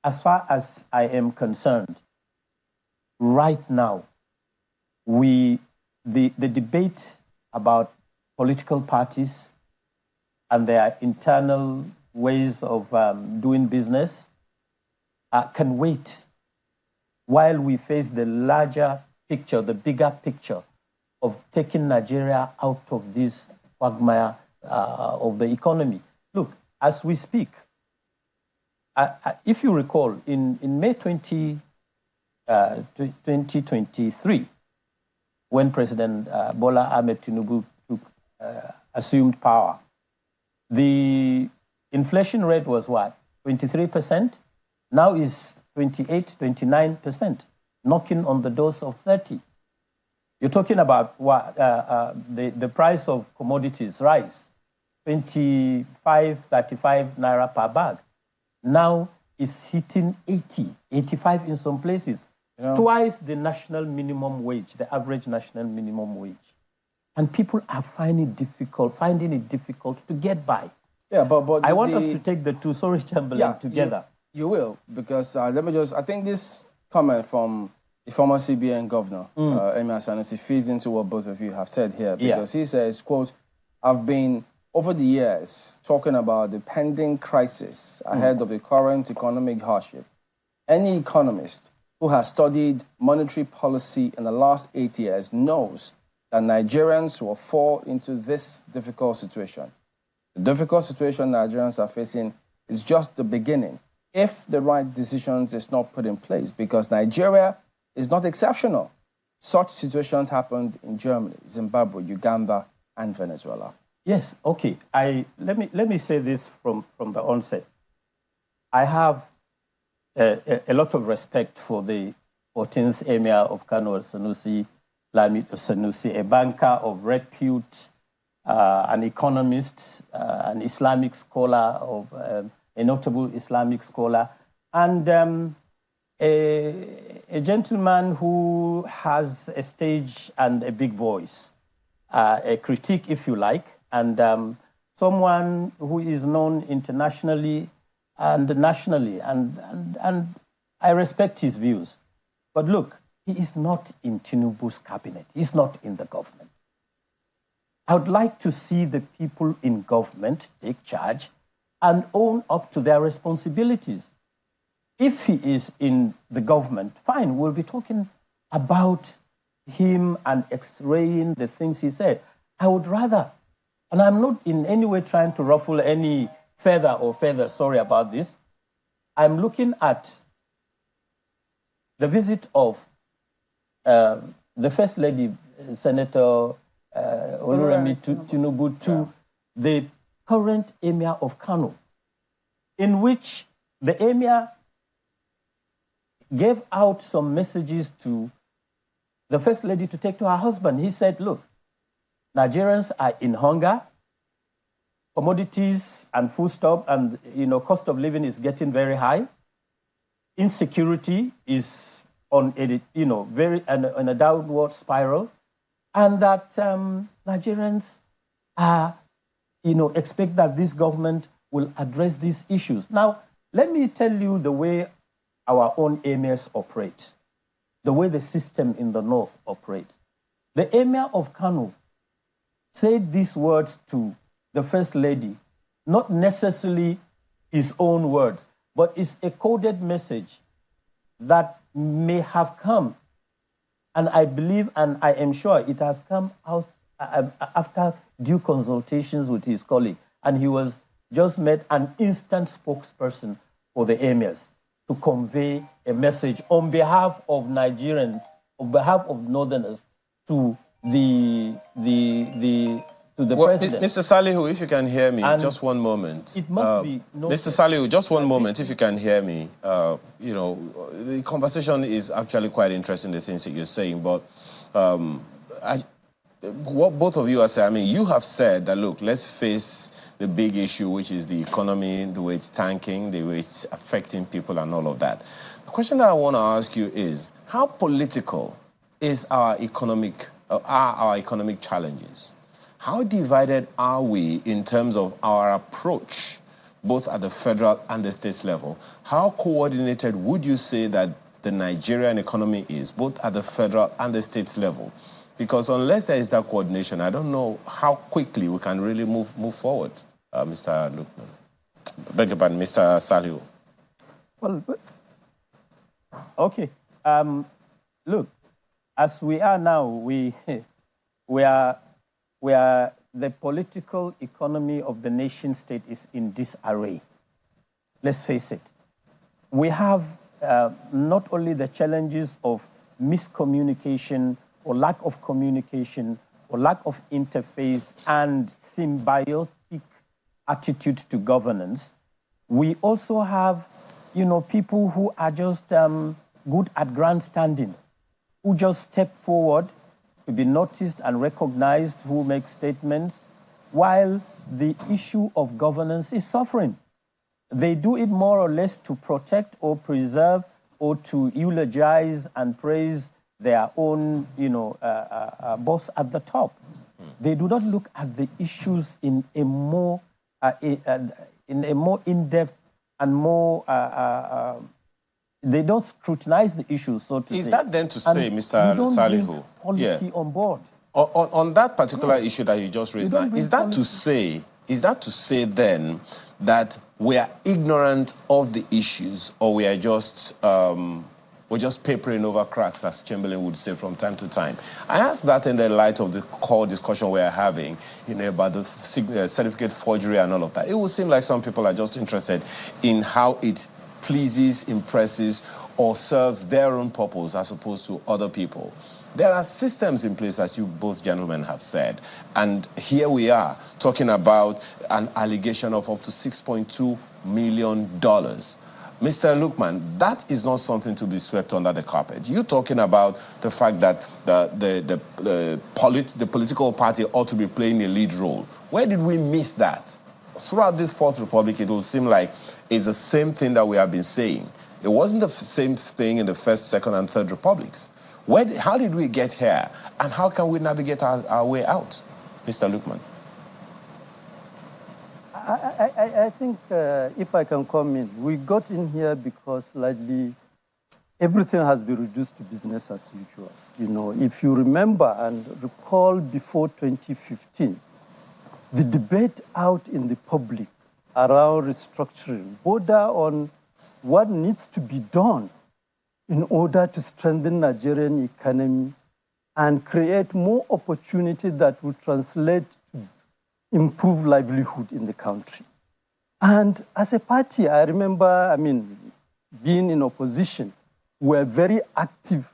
As far as I am concerned, right now, the debate about political parties and their internal ways of doing business can wait while we face the larger picture, the bigger picture of taking Nigeria out of this quagmire of the economy. Look, as we speak, if you recall, in May 2023, when President Bola Ahmed Tinubu assumed power, the inflation rate was what? 23%? Now is 28, 29%, knocking on the doors of 30. You're talking about what the price of commodities rise, 25, 35 naira per bag. Now it's hitting 80, 85 in some places, twice the national minimum wage, the average national minimum wage. And people are finding it difficult to get by. Yeah, but I want us to take the two, sorry, Chamberlain, together. You will, because I think this comment from the former CBN governor, Emir Sanusi, feeds into what both of you have said here, because he says, quote, I've been, over the years, talking about the pending crisis ahead of the current economic hardship. Any economist who has studied monetary policy in the last 8 years knows that Nigerians will fall into this difficult situation. The difficult situation Nigerians are facing is just the beginning if the right decisions is not put in place, because Nigeria is not exceptional. Such situations happened in Germany, Zimbabwe, Uganda, and Venezuela. Yes, okay. Let me say this from the onset. I have a lot of respect for the 14th Emir of Kano, Sanusi, Lamido Sanusi, a banker of repute, an economist, an Islamic scholar, a notable Islamic scholar, and a gentleman who has a stage and a big voice, a critic, if you like, and someone who is known internationally and nationally, and I respect his views. But look, he is not in Tinubu's cabinet. He's not in the government. I would like to see the people in government take charge and own up to their responsibilities. If he is in the government, fine, we'll be talking about him and x-raying the things he said. I would rather, and I'm not in any way trying to ruffle any feather, sorry about this. I'm looking at the visit of the First Lady, Senator Oluremi Tinubu, to the current Emir of Kano, in which the Emir gave out some messages to the First Lady to take to her husband. He said, look, Nigerians are in hunger, commodities and foodstuff and cost of living is getting very high. Insecurity is on a downward spiral, and that Nigerians are, expect that this government will address these issues. Now, let me tell you the way our own emirs operate, the way the system in the north operates. The Emir of Kano said these words to the First Lady, not necessarily his own words, but it's a coded message that may have come, and I believe and I am sure it has come out after due consultations with his colleague, and he was just made an instant spokesperson for the emirs to convey a message on behalf of Nigerians, on behalf of Northerners, to the president. Mr. Salihu, if you can hear me, just one moment. It must be Mr. Salihu, just one moment, if you can hear me. The conversation is actually quite interesting, the things that you're saying, but what both of you are saying, you have said that, look, let's face the big issue, which is the economy, the way it's tanking, the way it's affecting people and all of that. The question that I want to ask you is, how political is our economic challenges? How divided are we in terms of our approach, both at the federal and the state level? How coordinated would you say that the Nigerian economy is, both at the federal and the state level? Because unless there is that coordination, I don't know how quickly we can really move forward, Mr. Lukman. Beg your pardon, Mr. Salihu. Well, okay. Look, as we are now, we are the political economy of the nation state is in disarray. Let's face it. We have not only the challenges of miscommunication or lack of communication or lack of interface and symbiotic attitude to governance, we also have, people who are just good at grandstanding, who just step forward to be noticed and recognized, who make statements, while the issue of governance is suffering. They do it more or less to protect or preserve or to eulogize and praise their own, boss at the top. They do not look at the issues in a more in-depth and more. They don't scrutinize the issues, so to say. Is that then to say, Mr. Salihu, policy on board? On that particular issue that you just raised now, is that to say then that we are ignorant of the issues, or we are just we're just papering over cracks, as Chamberlain would say from time to time? I ask that in the light of the core discussion we are having, about the certificate forgery and all of that. It would seem like some people are just interested in how it pleases, impresses, or serves their own purpose as opposed to other people. There are systems in place, as you both gentlemen have said, and here we are talking about an allegation of up to $6.2 million Mr. Lukman, that is not something to be swept under the carpet. You're talking about the fact that the political party ought to be playing a lead role. Where did we miss that? Throughout this Fourth Republic, it will seem like it's the same thing that we have been saying. It wasn't the same thing in the First, Second, and Third Republics. How did we get here? And how can we navigate our way out? Mr. Lukman. I think if I can come in, we got in here because largely everything has been reduced to business as usual. You know, if you remember and recall before 2015, the debate out in the public around restructuring border on what needs to be done in order to strengthen Nigerian economy and create more opportunity that will translate to improve livelihood in the country. And as a party, I remember, being in opposition, we were very active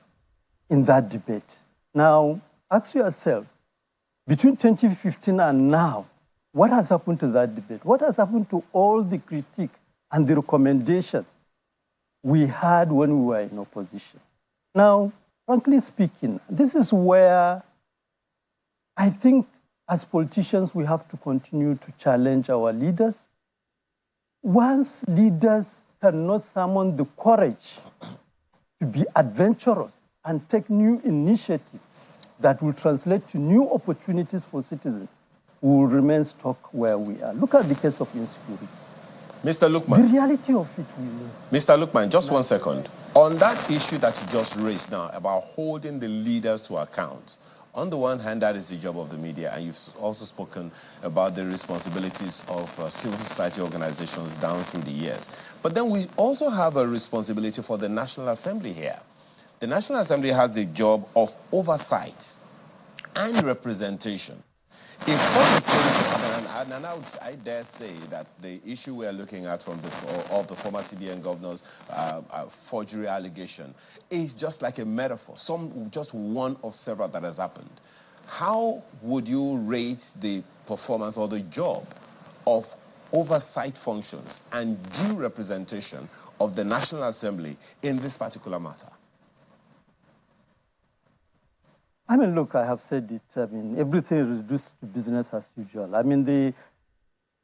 in that debate. Now, ask yourself, between 2015 and now, what has happened to that debate? What has happened to all the critique and the recommendation we had when we were in opposition? Now, frankly speaking, this is where I think as politicians we have to continue to challenge our leaders. Once leaders cannot summon the courage to be adventurous and take new initiatives that will translate to new opportunities for citizens, we will remain stuck where we are. Look at the case of insecurity. Mr. Lukman. The reality of it we know. Mr. Lukman, just 1 second. On that issue that you just raised now about holding the leaders to account, on the one hand, that is the job of the media, and you've also spoken about the responsibilities of civil society organizations down through the years. But then we also have a responsibility for the National Assembly here. The National Assembly has the job of oversight and representation. If such a thing, and I dare say that the issue we are looking at of the former CBN governor's forgery allegation is just like a metaphor, just one of several that has happened. How would you rate the performance or the job of oversight functions and due representation of the National Assembly in this particular matter? Look, I have said it. Everything is reduced to business as usual. The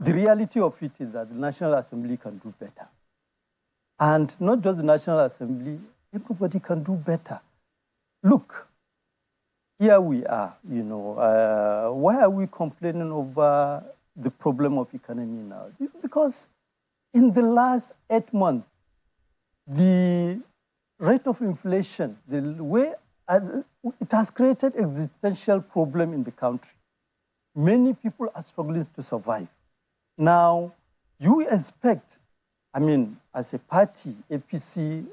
reality of it is that the National Assembly can do better. And not just the National Assembly, everybody can do better. Look, here we are, why are we complaining over the problem of economy now? Because in the last 8 months, the rate of inflation, it has created existential problem in the country. Many people are struggling to survive. Now, you expect, as a party, APC,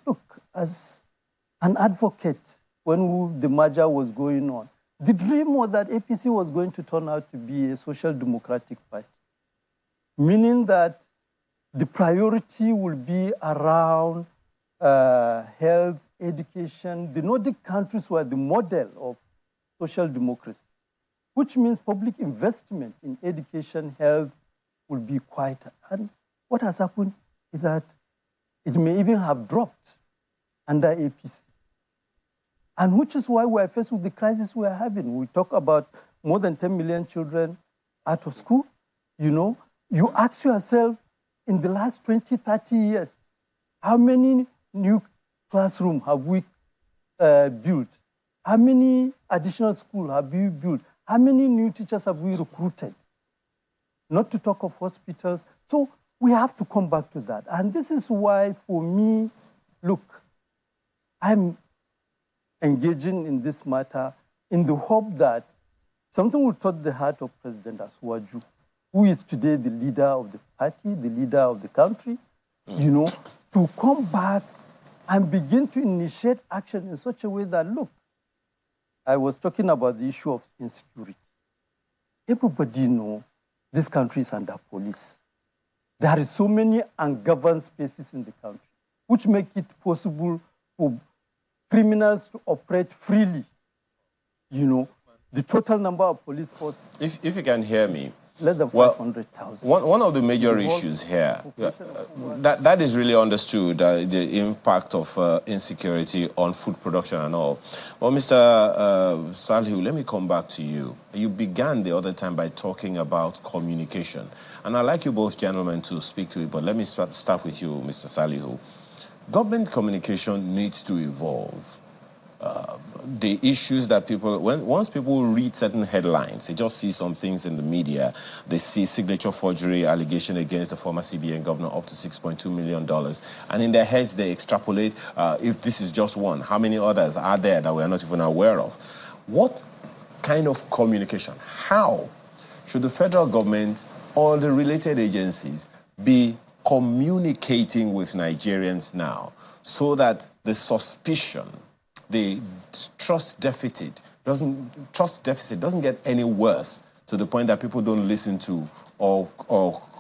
look, as an advocate, when the merger was going on, the dream was that APC was going to turn out to be a social democratic party, meaning that the priority will be around health, education. The Nordic countries were the model of social democracy, which means public investment in education, health will be quite. And what has happened is that it may even have dropped under APC. And which is why we're faced with the crisis we're having. We talk about more than 10 million children out of school. You ask yourself, in the last 20, 30 years, how many new classrooms have we built? How many additional schools have we built? How many new teachers have we recruited? Not to talk of hospitals. So we have to come back to that. And this is why, for me, look, I'm engaging in this matter in the hope that something will touch the heart of President Asuwaju, who is today the leader of the party, the leader of the country, to come back and begin to initiate action in such a way that, look, I was talking about the issue of insecurity. Everybody knows this country is under police. There are so many ungoverned spaces in the country, which make it possible for criminals to operate freely. The total number of police force. If you can hear me, less than 500,000. One of the major issues here, that is really understood, the impact of insecurity on food production and all. Well, Mr. Salihu, let me come back to you. You began the other time by talking about communication. And I'd like you both gentlemen to speak to it, but let me start with you, Mr. Salihu. Government communication needs to evolve. The issues that once people read certain headlines, they just see some things in the media. They see signature forgery allegation against the former CBN governor up to $6.2 million. And in their heads, they extrapolate, if this is just one, how many others are there that we're not even aware of? What kind of communication, how should the federal government or the related agencies be communicating with Nigerians now so that the suspicion, the trust deficit doesn't get any worse to the point that people don't listen to or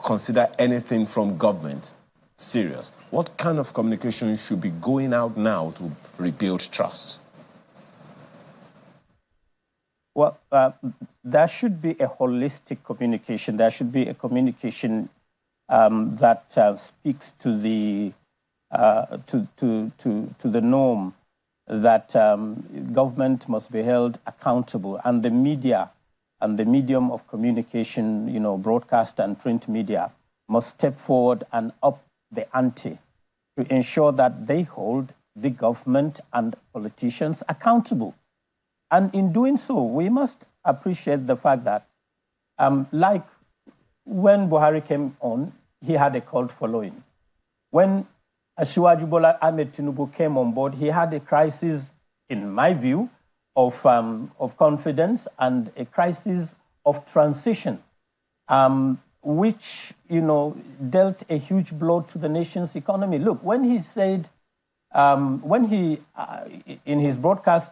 consider anything from government serious? What kind of communication should be going out now to rebuild trust? Well, there should be a holistic communication. There should be a communication that speaks to the norm that government must be held accountable, and the media and the medium of communication, broadcast and print media, must step forward and up the ante to ensure that they hold the government and politicians accountable. And in doing so, we must appreciate the fact that, like when Buhari came on, he had a cult following. When Asiwaju Bola Ahmed Tinubu came on board, he had a crisis, in my view, of confidence and a crisis of transition, which, dealt a huge blow to the nation's economy. Look, when he said, in his broadcast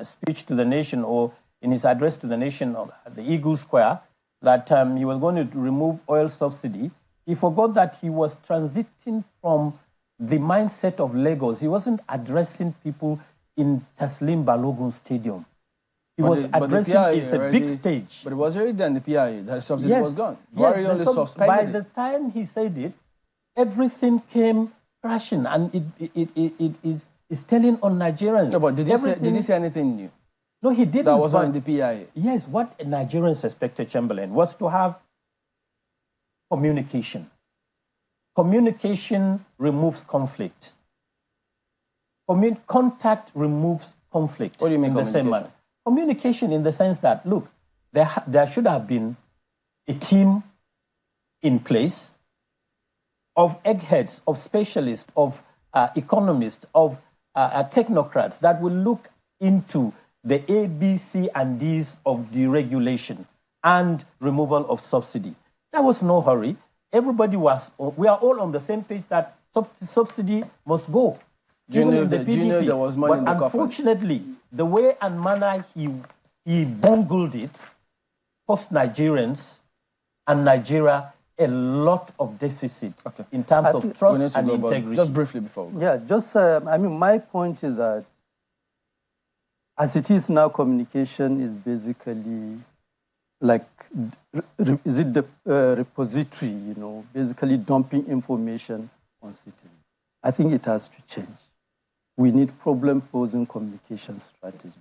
speech to the nation, or in his address to the nation at the Eagle Square, that he was going to remove oil subsidy, he forgot that he was transiting from the mindset of Lagos. He wasn't addressing people in Taslim Balogun Stadium. He was addressing, it's a big stage. But it was already done, the PIA, that subsidy was gone. Yes, by the time he said it, everything came crashing, and it is telling on Nigerians. No, but did he say anything new? No, he didn't. That was on the PIA. Yes, what Nigerians expected, Chamberlain, was to have communication. Communication removes conflict. Contact removes conflict. What do you mean, in the same manner? Communication in the sense that, look, there should have been a team in place of eggheads, of specialists, of economists, of technocrats that will look into the A, B, C, and Ds of deregulation and removal of subsidy. There was no hurry. We are all on the same page that subsidy must go. Do you know there was money in the coffers? Unfortunately, the way and manner he bungled it cost Nigerians and Nigeria a lot of deficit in terms of trust and integrity. Just briefly before we go. Yeah, just, my point is that as it is now, communication is basically like, is it the repository, basically dumping information on citizens. I think it has to change. We need problem-posing communication strategy,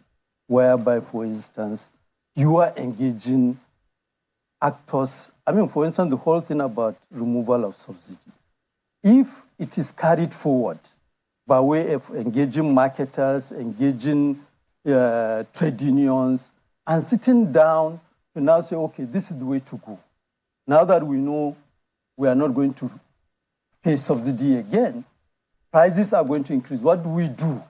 whereby, for instance, you are engaging actors. For instance, the whole thing about removal of subsidy. If it is carried forward by way of engaging marketers, engaging trade unions, and sitting down to now say, okay, this is the way to go. Now that we know we are not going to pay subsidy again, prices are going to increase. What do we do?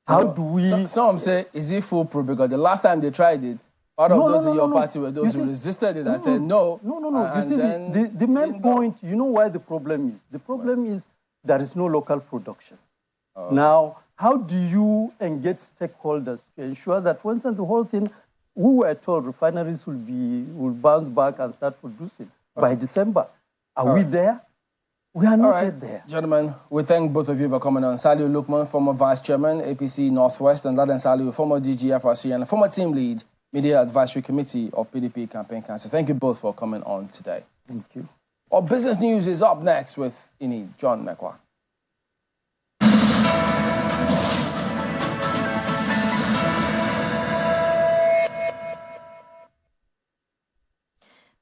How do we... Some say, is it foolproof? Because the last time they tried it, part of those in your party were those who resisted it. I said, no. No. You see, the main point, you know why the problem is? The problem is there is no local production. Now, how do you engage stakeholders to ensure that, for instance, the whole thing, we were told refineries will bounce back and start producing by December. Are we there? We are not yet there. Gentlemen, we thank both of you for coming on. Salihu Lukman, former Vice Chairman, APC Northwest, and Laden Salihu, former DG FRC and former team lead, Media Advisory Committee of PDP Campaign Council. Thank you both for coming on today. Thank you. Our business news is up next with Ini John Mekwa.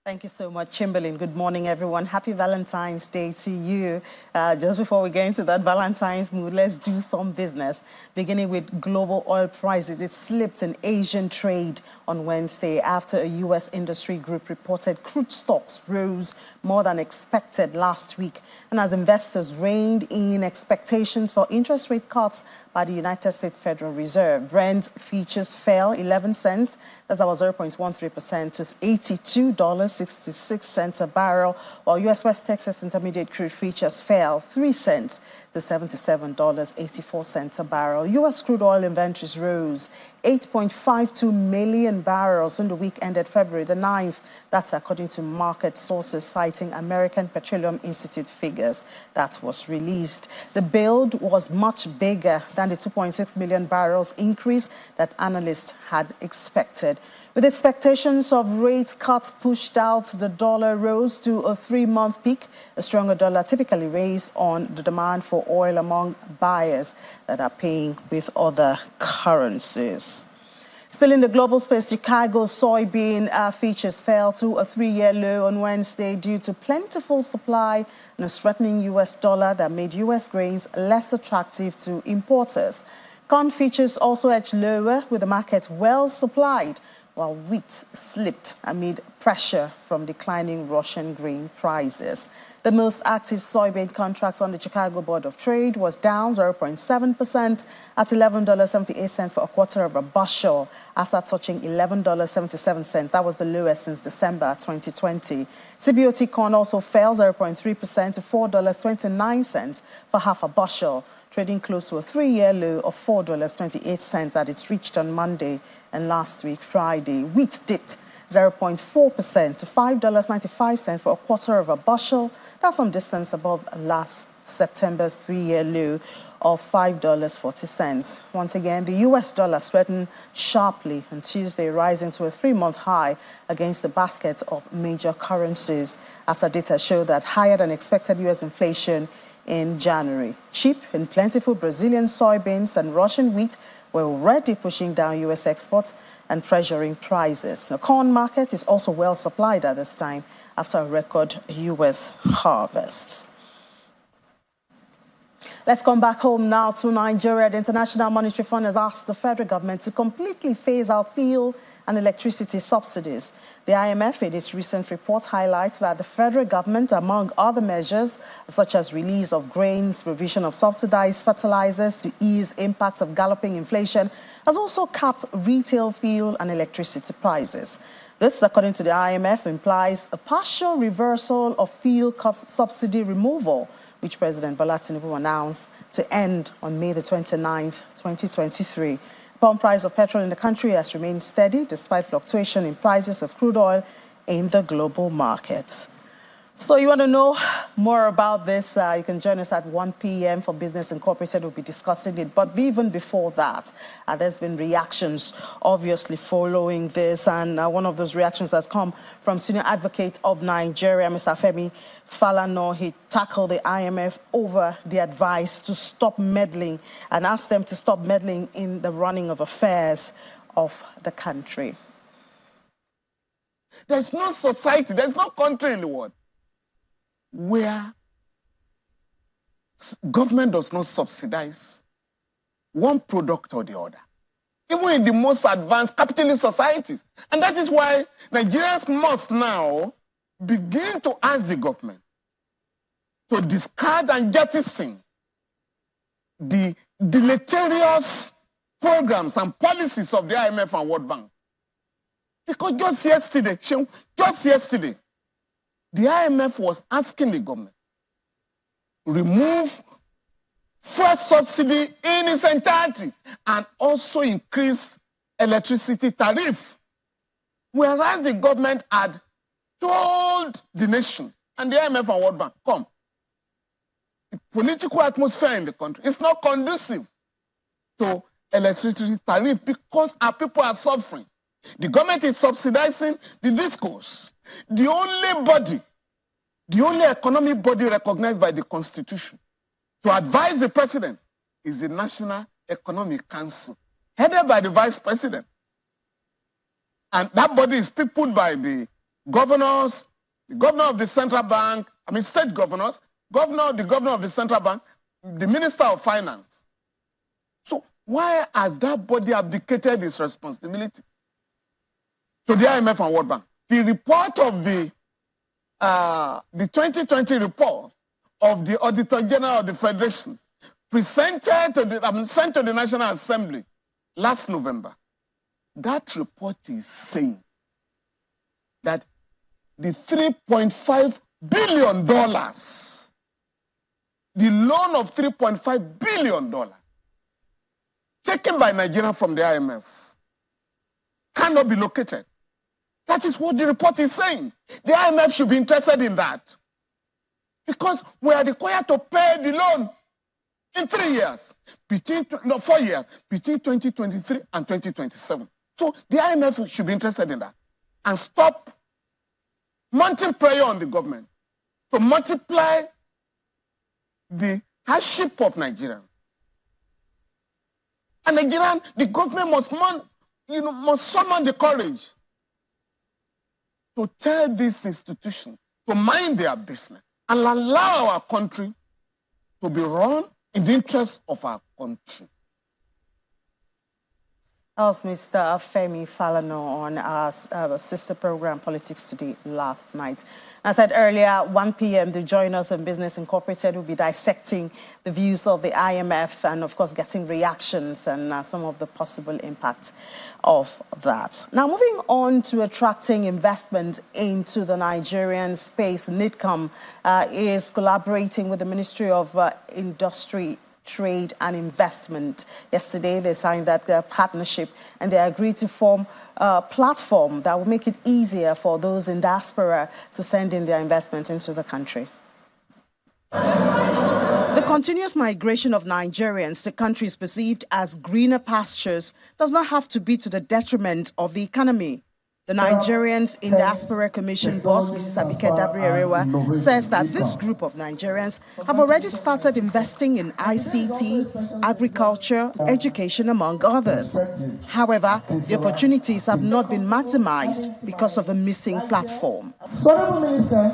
Thank you so much, Chamberlain. Good morning, everyone. Happy Valentine's Day to you. Just before we get into that Valentine's mood, let's do some business. Beginning with global oil prices, it slipped in Asian trade on Wednesday after a U.S. industry group reported crude stocks rose more than expected last week. And as investors reined in expectations for interest rate cuts by the United States Federal Reserve, Brent futures fell 11 cents. That's about 0.13% to $82.66 a barrel, while U.S. West Texas Intermediate crude futures fell 3 cents to $77.84 a barrel. U.S. crude oil inventories rose 8.52 million barrels in the week ended February the 9th. That's according to market sources citing American Petroleum Institute figures that was released. The build was much bigger than the 2.6 million barrels increase that analysts had expected. With expectations of rate cuts pushed out, the dollar rose to a 3-month peak. A stronger dollar typically weighs on the demand for oil among buyers that are paying with other currencies. Still in the global space, Chicago soybean futures fell to a 3-year low on Wednesday due to plentiful supply and a strengthening U.S. dollar that made U.S. grains less attractive to importers. Corn futures also edged lower with the market well supplied, while wheat slipped amid pressure from declining Russian grain prices. The most active soybean contract on the Chicago Board of Trade was down 0.7% at $11.78 for a quarter of a bushel after touching $11.77. That was the lowest since December 2020. CBOT corn also fell 0.3% to $4.29 for half a bushel, trading close to a 3-year low of $4.28 that it reached on Monday and last week, Friday. Wheat dipped 0.4% to $5.95 for a quarter of a bushel. That's some distance above last September's 3-year low of $5.40. Once again, the U.S. dollar strengthened sharply on Tuesday, rising to a 3-month high against the basket of major currencies after data showed that higher than expected U.S. inflation in January. Cheap and plentiful Brazilian soybeans and Russian wheat were already pushing down U.S. exports and pressuring prices. The corn market is also well supplied at this time after a record U.S. harvest. Let's come back home now to Nigeria. The International Monetary Fund has asked the federal government to completely phase out fuel and electricity subsidies. The IMF, in its recent report, highlights that the federal government, among other measures, such as release of grains, provision of subsidized fertilizers to ease impact of galloping inflation, has also capped retail fuel and electricity prices. This, according to the IMF, implies a partial reversal of fuel subsidy removal, which President Bola Tinubu announced to end on May the 29th, 2023. Pump price of petrol in the country has remained steady despite fluctuation in prices of crude oil in the global markets. So you want to know more about this, you can join us at 1 p.m. for Business Incorporated. We'll be discussing it. But even before that, there's been reactions, obviously, following this. And one of those reactions has come from Senior Advocate of Nigeria, Mr. Femi Falana. He tackled the IMF over the advice to stop meddling and asked them to stop meddling in the running of affairs of the country. There's no society, there's no country in the world where government does not subsidize one product or the other, even in the most advanced capitalist societies. And that is why Nigerians must now begin to ask the government to discard and jettison the deleterious programs and policies of the IMF and World Bank. Because just yesterday, the IMF was asking the government to remove fuel subsidy in its entirety and also increase electricity tariff. Whereas the government had told the nation and the IMF and World Bank, come, the political atmosphere in the country is not conducive to electricity tariff because our people are suffering. The government is subsidizing the discourse. The only economic body recognized by the Constitution to advise the president is the National Economic Council, headed by the vice president. And that body is peopled by the governors, the governor of the central bank, state governors, the governor of the central bank, the minister of finance. So why has that body abdicated its responsibility to the IMF and World Bank? The report of the 2020 report of the Auditor General of the Federation presented to sent to the National Assembly last November. That report is saying that the $3.5 billion, the loan of $3.5 billion taken by Nigeria from the IMF cannot be located. That is what the report is saying. The IMF should be interested in that because we are required to pay the loan in 4 years, between 2023 and 2027. So the IMF should be interested in that and stop mounting pressure on the government to multiply the hardship of Nigeria. And Nigerian, the government must summon the courage to tell this institution to mind their business and allow our country to be run in the interest of our country. That was Mr. Femi Falana on our sister program, Politics Today, last night. I said earlier, 1 p.m., the Joiners on Business Incorporated will be dissecting the views of the IMF and, of course, getting reactions and some of the possible impacts of that. Now, moving on to attracting investment into the Nigerian space, NIDCOM is collaborating with the Ministry of Industry, Trade and Investment. Yesterday, they signed that partnership and they agreed to form a platform that will make it easier for those in diaspora to send in their investment into the country. The continuous migration of Nigerians to countries perceived as greener pastures does not have to be to the detriment of the economy. The Nigerians in Diaspora Commission boss, Mrs. Abike Dabri-Erewa, says that this group of Nigerians have already started investing in ICT, agriculture, education, among others. However, the opportunities have not been maximized because of a missing platform. Honorable Minister,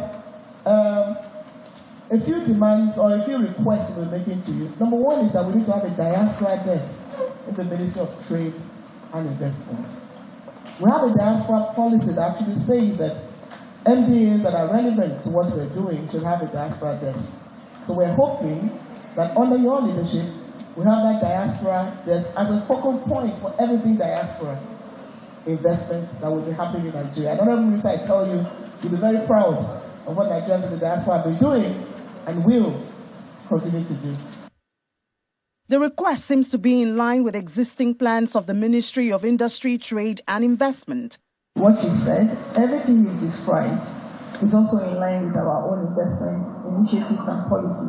a few demands or a few requests we're making to you. Number one is that we need to have a diaspora desk in the Ministry of Trade and Investments. We have a diaspora policy that actually says that MDAs that are relevant to what we're doing should have a diaspora desk. So we're hoping that under your leadership, we have that diaspora desk as a focal point for everything diaspora investment that will be happening in Nigeria. Honorable Minister, I tell you, you'll be very proud of what Nigerians in the diaspora have been doing and will continue to do. The request seems to be in line with existing plans of the Ministry of Industry, Trade and Investment. What you said, everything you described is also in line with our own investment initiatives and policies.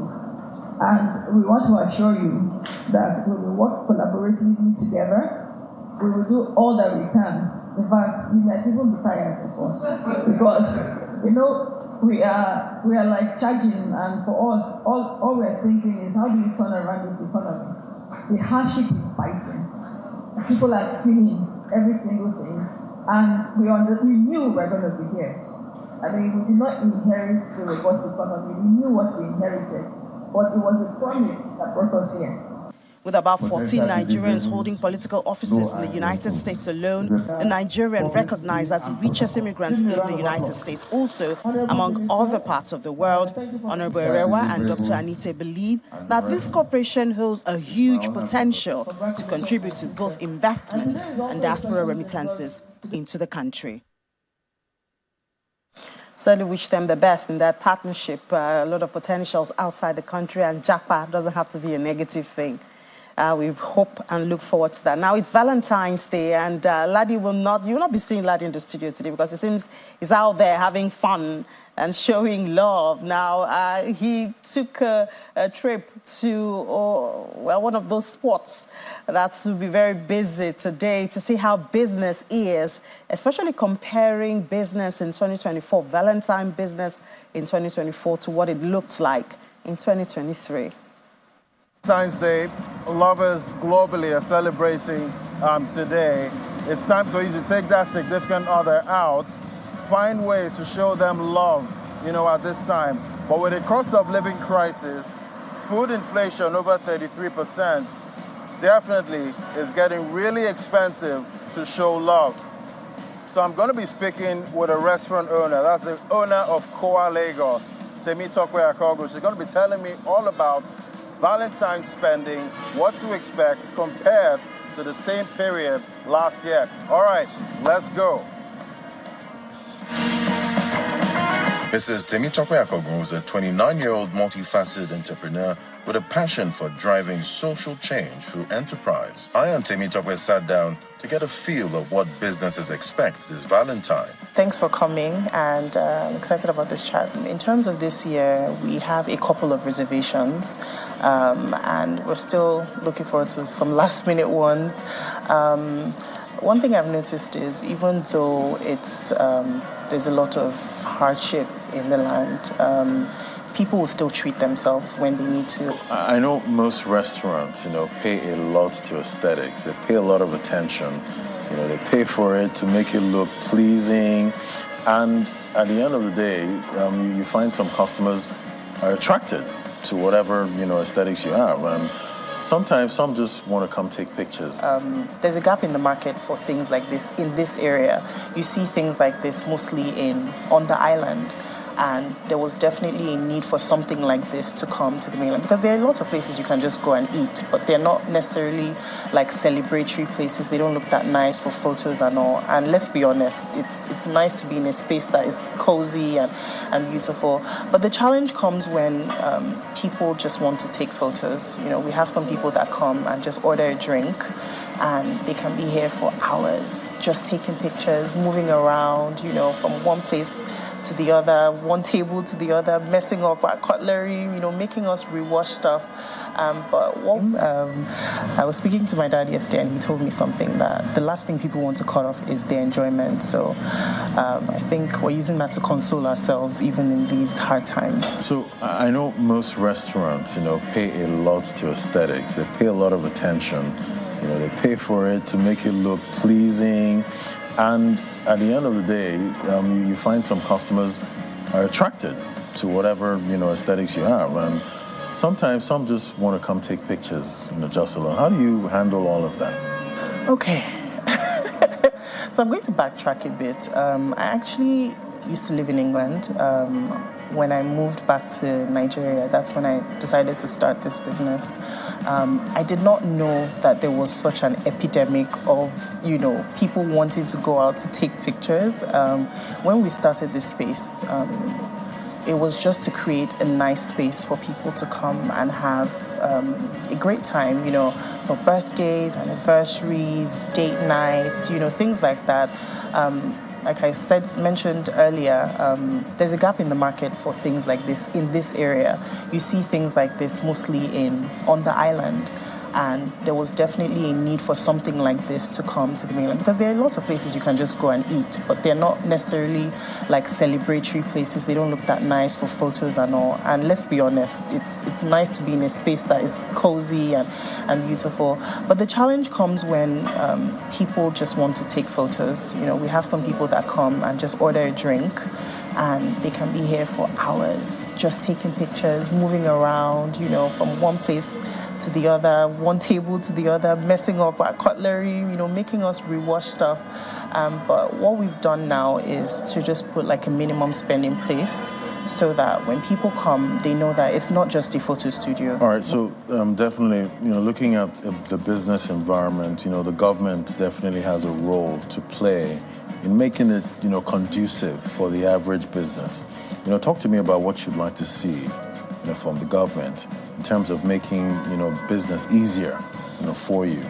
And we want to assure you that we will work collaboratively together. We will do all that we can. In fact, you might even be tired of us because, we are like charging, and for us, all we're thinking is how do you turn around this economy? The hardship is biting. People are feeling every single thing, and we knew we were going to be here. I mean, we did not inherit the robust economy. We knew what we inherited, but it was a promise that brought us here. With about 14 Nigerians holding political offices in the United States alone, a Nigerian recognized as the richest immigrant in the United States, also among other parts of the world, Honorable Erewa and Dr. Anite believe that this corporation holds a huge potential to contribute to both investment and diaspora remittances into the country. Certainly wish them the best in that partnership. A lot of potentials outside the country, and JAPA doesn't have to be a negative thing. We hope and look forward to that. Now it's Valentine's Day, and Laddie you will not be seeing Laddie in the studio today because it seems he's out there having fun and showing love. Now he took a trip to one of those spots that will be very busy today to see how business is, especially comparing business in 2024, Valentine business in 2024 to what it looks like in 2023. Valentine's Day, lovers globally are celebrating today. It's time for you to take that significant other out, find ways to show them love, at this time. But with the cost of living crisis, food inflation over 33%, definitely is getting really expensive to show love. So I'm going to be speaking with a restaurant owner. That's the owner of Kowa Lagos, Temitope Akogo. She's going to be telling me all about Valentine's spending, what to expect compared to the same period last year. All right, let's go. Mrs. Temitope Akogo is a 29-year-old multifaceted entrepreneur with a passion for driving social change through enterprise. I and Temitope sat down to get a feel of what businesses expect this Valentine. Thanks for coming, and I'm excited about this chat. In terms of this year, we have a couple of reservations, and we're still looking forward to some last-minute ones. One thing I've noticed is even though there's a lot of hardship in the land, people will still treat themselves when they need to. I know most restaurants, pay a lot to aesthetics. They pay a lot of attention. They pay for it to make it look pleasing. And at the end of the day, you find some customers are attracted to whatever, aesthetics you have. And sometimes some just want to come take pictures. There's a gap in the market for things like this in this area. You see things like this mostly on the island. And there was definitely a need for something like this to come to the mainland because there are lots of places you can just go and eat, but they're not necessarily like celebratory places. They don't look that nice for photos and all. And let's be honest, it's nice to be in a space that is cozy and beautiful. But the challenge comes when people just want to take photos. We have some people that come and just order a drink, and they can be here for hours just taking pictures, moving around, from one place to the other, one table to the other, messing up our cutlery, making us rewash stuff. But I was speaking to my dad yesterday, and he told me something that the last thing people want to cut off is their enjoyment. So I think we're using that to console ourselves even in these hard times. So I know most restaurants, pay a lot to aesthetics. They pay a lot of attention. They pay for it to make it look pleasing. And at the end of the day, you find some customers are attracted to whatever, aesthetics you have. And sometimes some just want to come take pictures, just alone. How do you handle all of that? Okay. So I'm going to backtrack a bit. I actually used to live in England. When I moved back to Nigeria, that's when I decided to start this business. I did not know that there was such an epidemic of, people wanting to go out to take pictures. When we started this space, it was just to create a nice space for people to come and have a great time, for birthdays, anniversaries, date nights, things like that. Like I mentioned earlier, there's a gap in the market for things like this in this area. You see things like this mostly on the island. And there was definitely a need for something like this to come to the mainland because there are lots of places you can just go and eat, but they're not necessarily like celebratory places. They don't look that nice for photos and all. And let's be honest, it's nice to be in a space that is cozy and beautiful. But the challenge comes when people just want to take photos. We have some people that come and just order a drink, and they can be here for hours just taking pictures, moving around, from one place to the other, one table to the other, messing up our cutlery, making us rewash stuff. But what we've done now is to just put like a minimum spend in place so that when people come, they know that it's not just a photo studio. All right, so definitely, looking at the business environment, the government definitely has a role to play in making it, conducive for the average business. Talk to me about what you'd like to see from the government in terms of making, business easier, for you?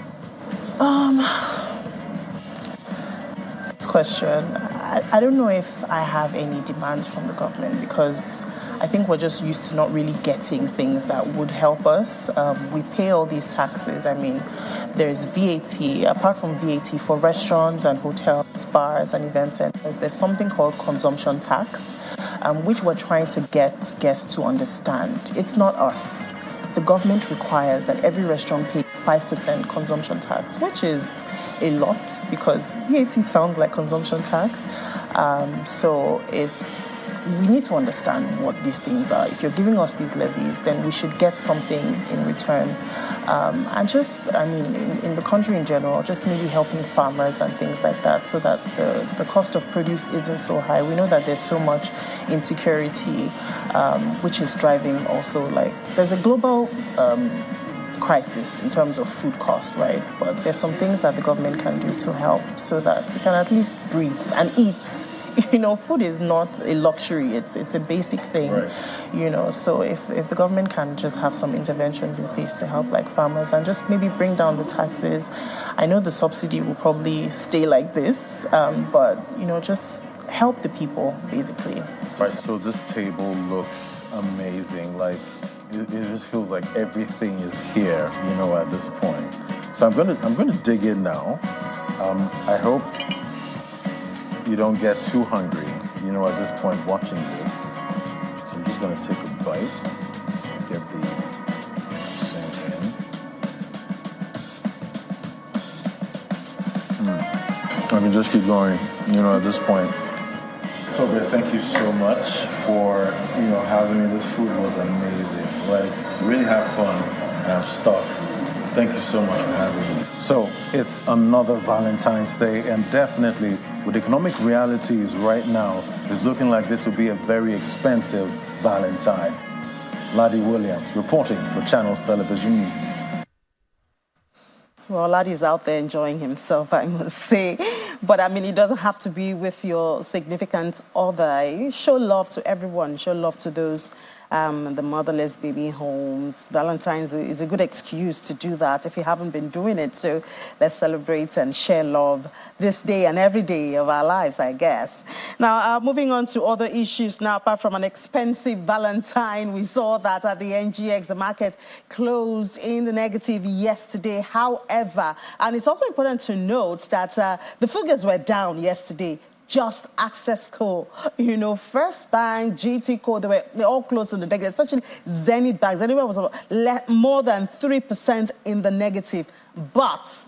This question, I don't know if I have any demands from the government because I think we're just used to not really getting things that would help us. We pay all these taxes. I mean, there's VAT. Apart from VAT for restaurants and hotels, bars and event centers, there's something called consumption tax, which we're trying to get guests to understand. It's not us. The government requires that every restaurant pay 5% consumption tax, which is a lot because VAT sounds like consumption tax. So we need to understand what these things are. If you're giving us these levies, then we should get something in return. In the country in general, just maybe helping farmers and things like that so that the cost of produce isn't so high. We know that there's so much insecurity, which is driving also, there's a global crisis in terms of food cost, right? But there's some things that the government can do to help so that we can at least breathe and eat. Food is not a luxury. It's a basic thing, right. So if the government can just have some interventions in place to help farmers and just maybe bring down the taxes. I know the subsidy will probably stay like this, but, just help the people, basically. Right, so this table looks amazing. It just feels like everything is here, at this point. So I'm gonna dig in now. I hope you don't get too hungry, at this point watching this. So I'm just gonna take a bite, get the scent in. I can just keep going, at this point. Tobe, thank you so much for, having me. This food was amazing. Really have fun and have stuff. Thank you so much for having me. So it's another Valentine's Day, and definitely with economic realities right now, it's looking like this will be a very expensive Valentine. Ladi Williams reporting for Channels Television News. Well, Ladi's out there enjoying himself, I must say. But, it doesn't have to be with your significant other. You show love to everyone. Show love to those, the motherless baby homes. Valentine's is a good excuse to do that if you haven't been doing it. So let's celebrate and share love this day and every day of our lives, I guess. Now, moving on to other issues now, apart from an expensive Valentine, we saw that at the NGX, the market closed in the negative yesterday. However, and it's also important to note that the figures were down yesterday. Just Accessco, First Bank, GTCO, they all closed in the negative, especially Zenith Bank. Zenith Bank was more than 3% in the negative, but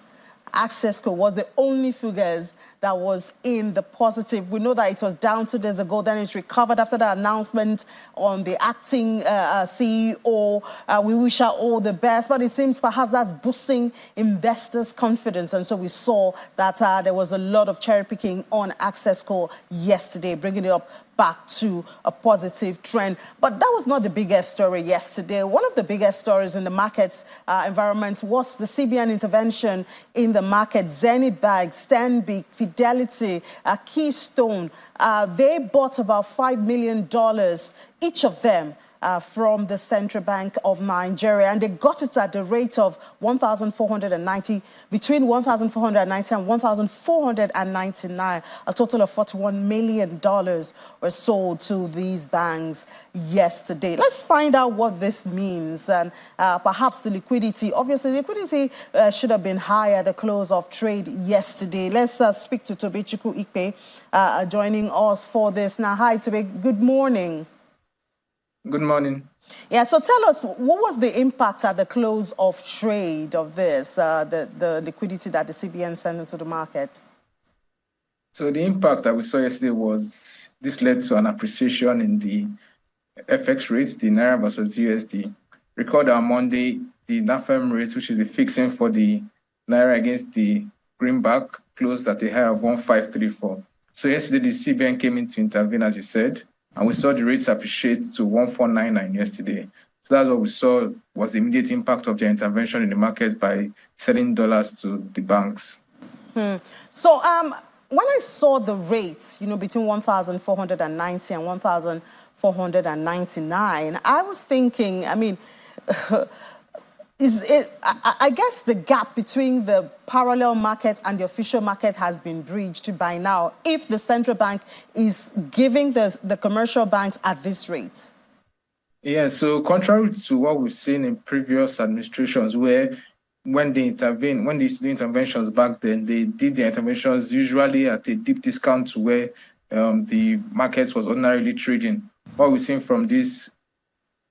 Accessco was the only figures that was in the positive. We know that it was down 2 days ago, then it's recovered after the announcement on the acting CEO. We wish her all the best, but it seems perhaps that's boosting investors' confidence. And so we saw that there was a lot of cherry picking on Accessco yesterday, bringing it up back to a positive trend. But that was not the biggest story yesterday. One of the biggest stories in the market environment was the CBN intervention in the market. Zenith Bank, Stanbic, Fidelity, Keystone, they bought about $5 million, each of them, from the Central Bank of Nigeria, and they got it at the rate of $1,490, between $1,490 and $1,499. A total of $41 million were sold to these banks yesterday. Let's find out what this means and perhaps the liquidity. Obviously, liquidity should have been higher at the close of trade yesterday. Let's speak to Tobechukwu Ikpe joining us for this. Now, hi, Tobe. Good morning. Good morning. Yeah, so tell us, what was the impact at the close of trade of this, the liquidity that the CBN sent into the market? So the impact that we saw yesterday was, this led to an appreciation in the FX rates, the Naira versus USD. Recall that on Monday, the NAFEM rate, which is the fixing for the Naira against the greenback, closed at a high of 1,534. So yesterday, the CBN came in to intervene, as you said, and we saw the rates appreciate to 1,499 yesterday. So that's what we saw was the immediate impact of their intervention in the market by selling dollars to the banks. So when I saw the rates, between 1,490 and 1,499, I was thinking, I guess the gap between the parallel market and the official market has been bridged by now if the central bank is giving the commercial banks at this rate. Yeah, so contrary to what we've seen in previous administrations where when they intervene, when they do interventions back then, they did the interventions usually at a deep discount to where the markets was ordinarily trading. What we've seen from this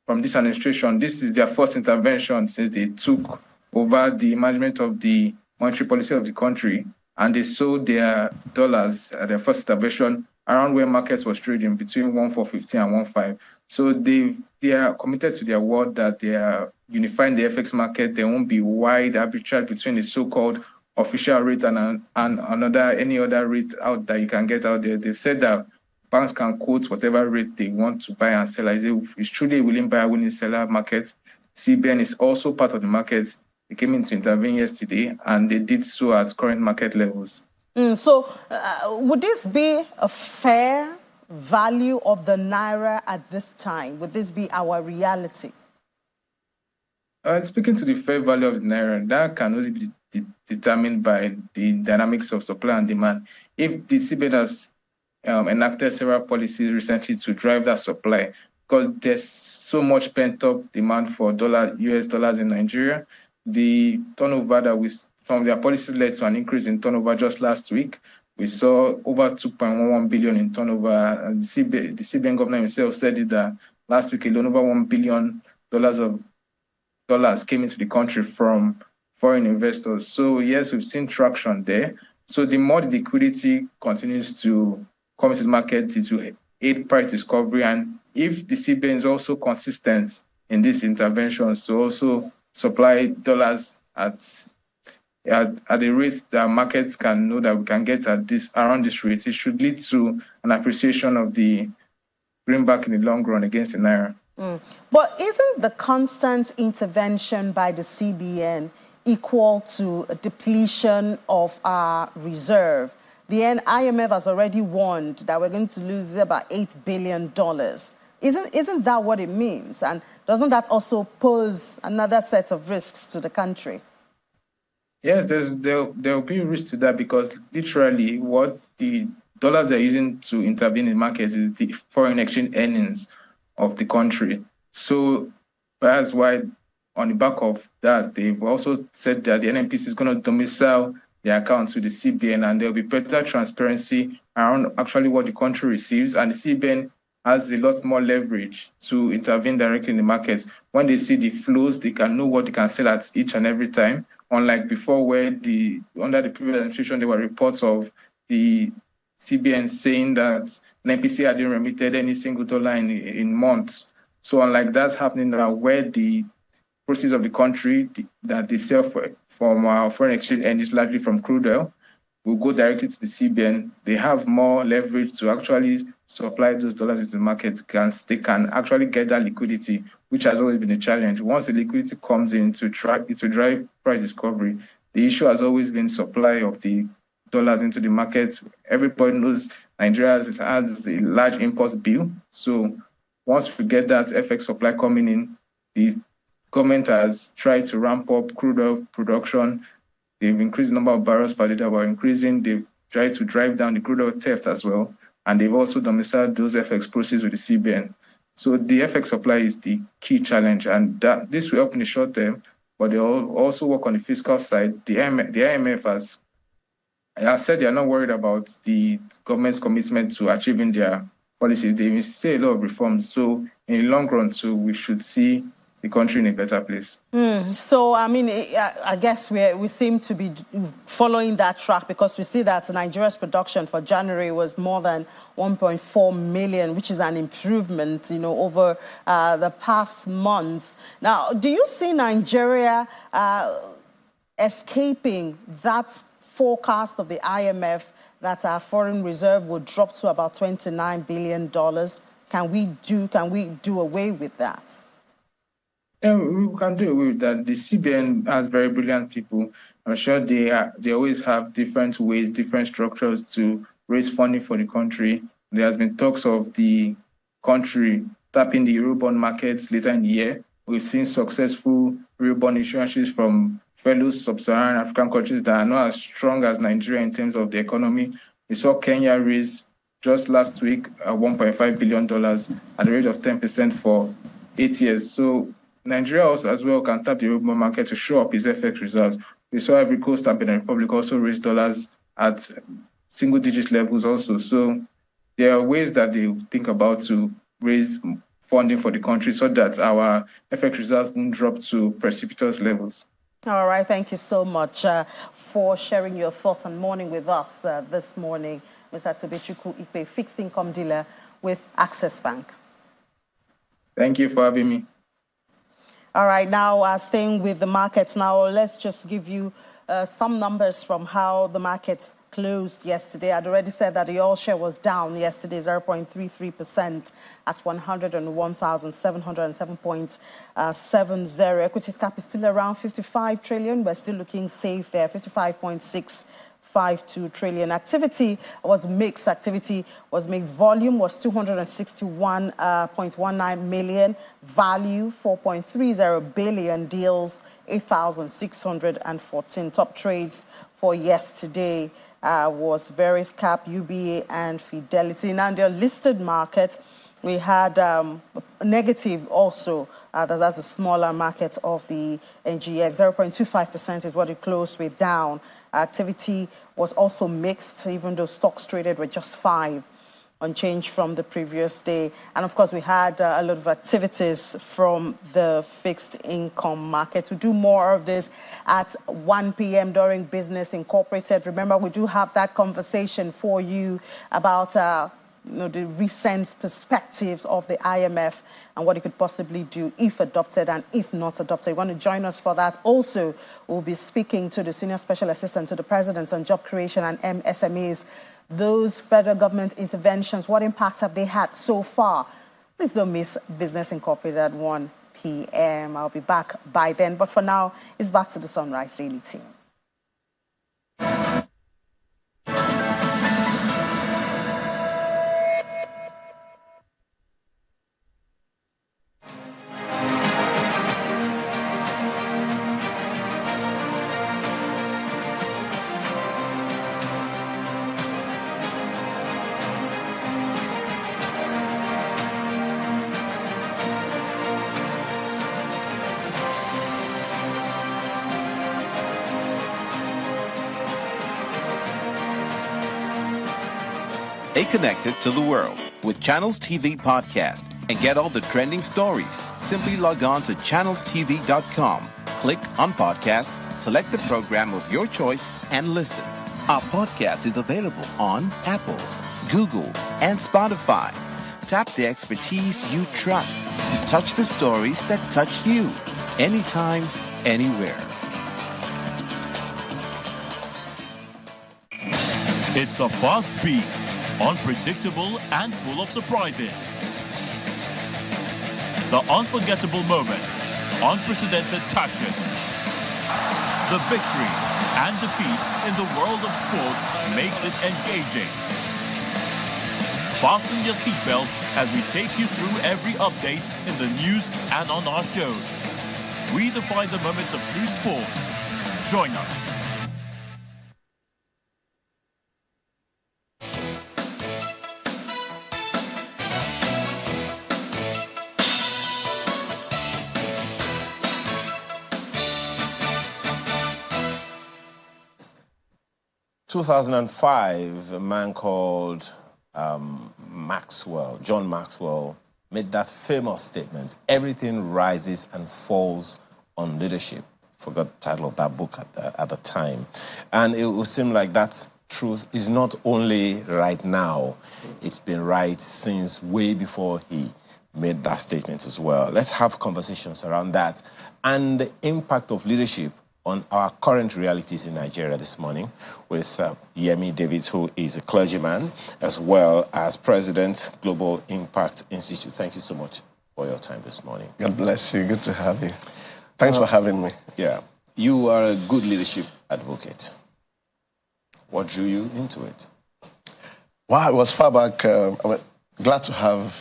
administration, this is their first intervention since they took over the management of the monetary policy of the country, and they sold their dollars at their first intervention around where markets was trading between 1,450 and 1,500. So they are committed to their word that they are unifying the FX market. There won't be wide arbitrage between the so-called official rate and any other rate out that you can get out there. They've said that banks can quote whatever rate they want to buy and sell. It's truly a willing buyer, willing seller market. CBN is also part of the market. They came in to intervene yesterday, and they did so at current market levels. So would this be a fair value of the Naira at this time? Would this be our reality? Speaking to the fair value of the Naira, that can only be determined by the dynamics of supply and demand. If the CBN has enacted several policies recently to drive that supply, because there's so much pent-up demand for US dollars in Nigeria. The turnover that from their policy led to an increase in turnover just last week. We saw over 2.11 billion in turnover. And the CBN governor himself said it that last week alone, over $1 billion of dollars came into the country from foreign investors. So yes, we've seen traction there. So the more the liquidity continues to come into the market, it will aid price discovery. And if the CBN is also consistent in these interventions to also supply dollars at a rate that markets can know that we can get at around this rate, it should lead to an appreciation of the greenback in the long run against the Naira. But isn't the constant intervention by the CBN equal to a depletion of our reserve? The IMF has already warned that we're going to lose about $8 billion. Isn't that what it means? And doesn't that also pose another set of risks to the country? Yes, there will be a risk to that because literally what the dollars are using to intervene in markets is the foreign exchange earnings of the country. So that's why on the back of that, they've also said that the NNPC is going to domicile their accounts with the CBN and there will be better transparency around actually what the country receives. And the CBN has a lot more leverage to intervene directly in the markets. When they see the flows, they can know what they can sell at each and every time. Unlike before, where under the previous administration, there were reports of the CBN saying that NNPC hadn't remitted any single dollar in months. So unlike that happening now, where the proceeds of the country that they sell from our foreign exchange and is largely from crude oil, will go directly to the CBN. They have more leverage to actually supply those dollars into the market. They can actually get that liquidity, which has always been a challenge. Once the liquidity comes in to drive price discovery, the issue has always been supply of the dollars into the market. Everybody knows Nigeria has a large import bill. So once we get that FX supply coming in, the government has tried to ramp up crude oil production. They've increased the number of barrels per day that were increasing. They've tried to drive down the crude oil theft as well. And they've also domiciled those FX proceeds with the CBN. So the FX supply is the key challenge. And this will help in the short term, but they also work on the fiscal side. The IMF has said they are not worried about the government's commitment to achieving their policy. They will say a lot of reforms. So in the long run, too, we should see the country in a better place. So, I mean, I guess we seem to be following that track because we see that Nigeria's production for January was more than 1.4 million, which is an improvement, over the past months. Now, do you see Nigeria escaping that forecast of the IMF that our foreign reserve would drop to about $29 billion? Can we do away with that? Yeah, we can do away with that. The CBN has very brilliant people. I'm sure they always have different ways, different structures to raise funding for the country. There has been talks of the country tapping the Eurobond markets later in the year. We've seen successful Eurobond issuances from fellow sub-Saharan African countries that are not as strong as Nigeria in terms of the economy. We saw Kenya raise just last week $1.5 billion at the rate of 10% for 8 years. So Nigeria also as well can tap the Eurobond market to show up its FX results. We saw Ivory Coast and Benin Republic also raise dollars at single-digit levels also. So there are ways that they think about to raise funding for the country so that our FX results won't drop to precipitous levels. All right, thank you so much for sharing your thoughts and morning with us this morning, Mr. Tobechukwu Ikpe, fixed income dealer with Access Bank. Thank you for having me. All right, now staying with the markets now, let's just give you some numbers from how the markets closed yesterday. I'd already said that the oil share was down yesterday, 0.33% at 101,707.70. Equities cap is still around 55 trillion. We're still looking safe there, 55.652 trillion. Activity was mixed. Volume was 261.19 million. Value 4.30 billion. Deals 8,614. Top trades for yesterday was Veris Cap, UBA, and Fidelity. Now, in the listed market, we had negative also. That's a smaller market of the NGX. 0.25% is what it closed with down. Activity was also mixed, even though stocks traded were just 5, unchanged from the previous day. And of course, we had a lot of activities from the fixed income market. We do more of this at 1 p.m. during Business Incorporated. Remember, we do have that conversation for you about the recent perspectives of the IMF and what it could possibly do if adopted and if not adopted. You want to join us for that? Also, we'll be speaking to the Senior Special Assistant to the President on Job Creation and MSMEs. Those federal government interventions, what impact have they had so far? Please don't miss Business Incorporated at 1 p.m. I'll be back by then. But for now, it's back to the Sunrise Daily team. Stay connected to the world with Channels TV Podcast and get all the trending stories. Simply log on to channelstv.com, click on podcast, select the program of your choice, and listen. Our podcast is available on Apple, Google, and Spotify. Tap the expertise you trust. Touch the stories that touch you. Anytime, anywhere. It's a fast beat, unpredictable and full of surprises. The unforgettable moments, unprecedented passion, the victories and defeats in the world of sports makes it engaging. Fasten your seatbelts as we take you through every update in the news and on our shows. We define the moments of true sports. Join us. In 2005, a man called Maxwell, John Maxwell, made that famous statement, everything rises and falls on leadership. Forgot the title of that book at the time. And it would seem like that truth is not only right now, it's been right since way before he made that statement as well. Let's have conversations around that and the impact of leadership on our current realities in Nigeria this morning with Yemi Davids, who is a clergyman, as well as President, Global Impact Institute. Thank you so much for your time this morning. God bless you. Good to have you. Thanks for having me. Yeah. You are a good leadership advocate. What drew you into it? Well, it was far back. I'm glad to have,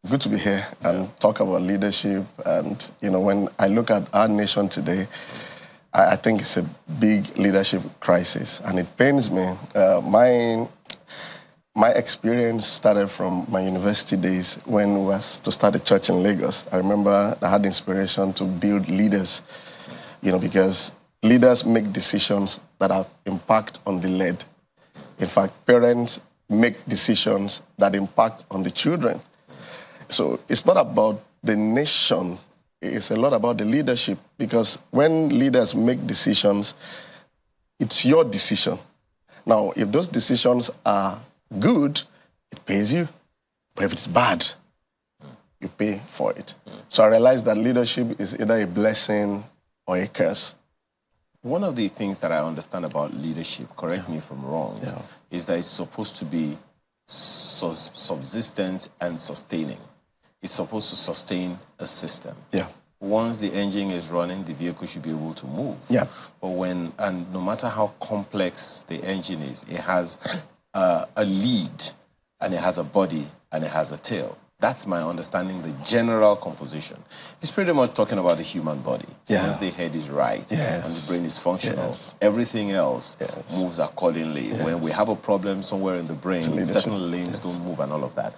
good to be here and talk about leadership. And, when I look at our nation today, I think it's a big leadership crisis. And it pains me. My experience started from my university days when we was to start a church in Lagos. I remember I had the inspiration to build leaders, because leaders make decisions that have impact on the led. In fact, parents make decisions that impact on the children. So it's not about the nation, it's a lot about the leadership, because when leaders make decisions, it's your decision. Now, if those decisions are good, it pays you. But if it's bad, you pay for it. So I realized that leadership is either a blessing or a curse. One of the things that I understand about leadership, correct me if I'm wrong, is that it's supposed to be subsistent and sustaining. It's supposed to sustain a system. Yeah. Once the engine is running, the vehicle should be able to move. Yeah. But no matter how complex the engine is, it has a lead, and it has a body, and it has a tail. That's my understanding, the general composition. It's pretty much talking about the human body. Yeah. Once the head is right and the brain is functional, everything else moves accordingly. When we have a problem somewhere in the brain, certain limbs don't move and all of that.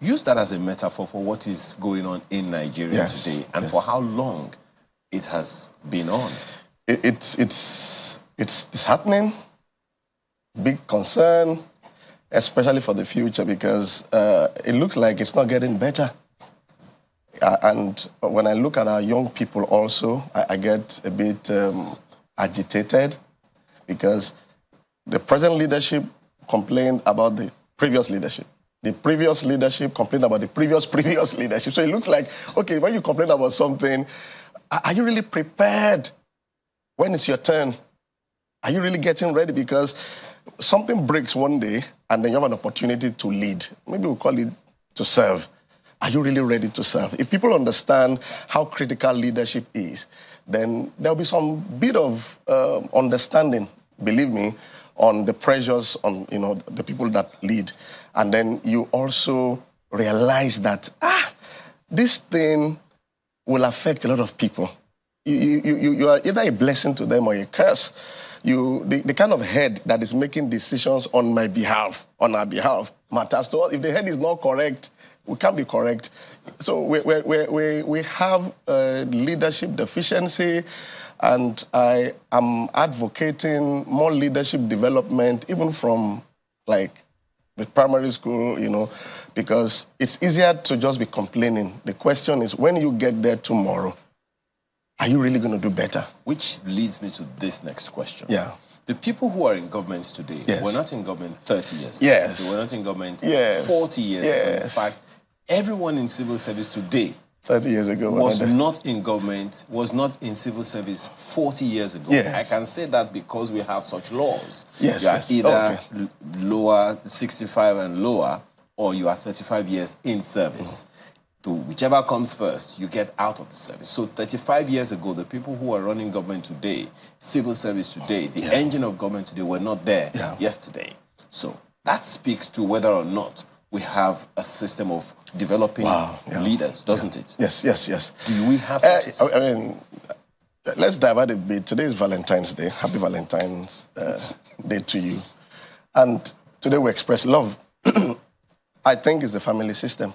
Use that as a metaphor for what is going on in Nigeria today and for how long it has been on. It's happening. Big concern, especially for the future, because it looks like it's not getting better. And when I look at our young people also, I get a bit agitated, because the present leadership complained about the previous leadership. The previous leadership complained about the previous leadership. So it looks like, okay, when you complain about something, are you really prepared when it's your turn? Are you really getting ready? Because something breaks one day, and then you have an opportunity to lead. Maybe we'll call it to serve. Are you really ready to serve? If people understand how critical leadership is, then there'll be some bit of understanding, believe me, on the pressures on the people that lead. And then you also realize that, this thing will affect a lot of people. You are either a blessing to them or a curse. The kind of head that is making decisions on my behalf, on our behalf, matters to us. If the head is not correct, we can't be correct. So we have leadership deficiency, and I am advocating more leadership development, even from the primary school, because it's easier to just be complaining. The question is, when you get there tomorrow, are you really going to do better? Which leads me to this next question. Yeah. The people who are in government today were not in government 30 years ago. Yes. They were not in government 40 years ago. In fact, everyone in civil service today 30 years ago was not in government, was not in civil service 40 years ago. Yes. I can say that because we have such laws. Yes, you are either lower, 65 and lower, or you are 35 years in service. To whichever comes first, you get out of the service. So 35 years ago, the people who are running government today, civil service today, the engine of government today were not there yesterday. So that speaks to whether or not we have a system of developing leaders, doesn't it? Yes. Do we have such a system? Let's divide a bit. Today is Valentine's Day. Happy Valentine's Day to you. And today we express love. I think it's the family system.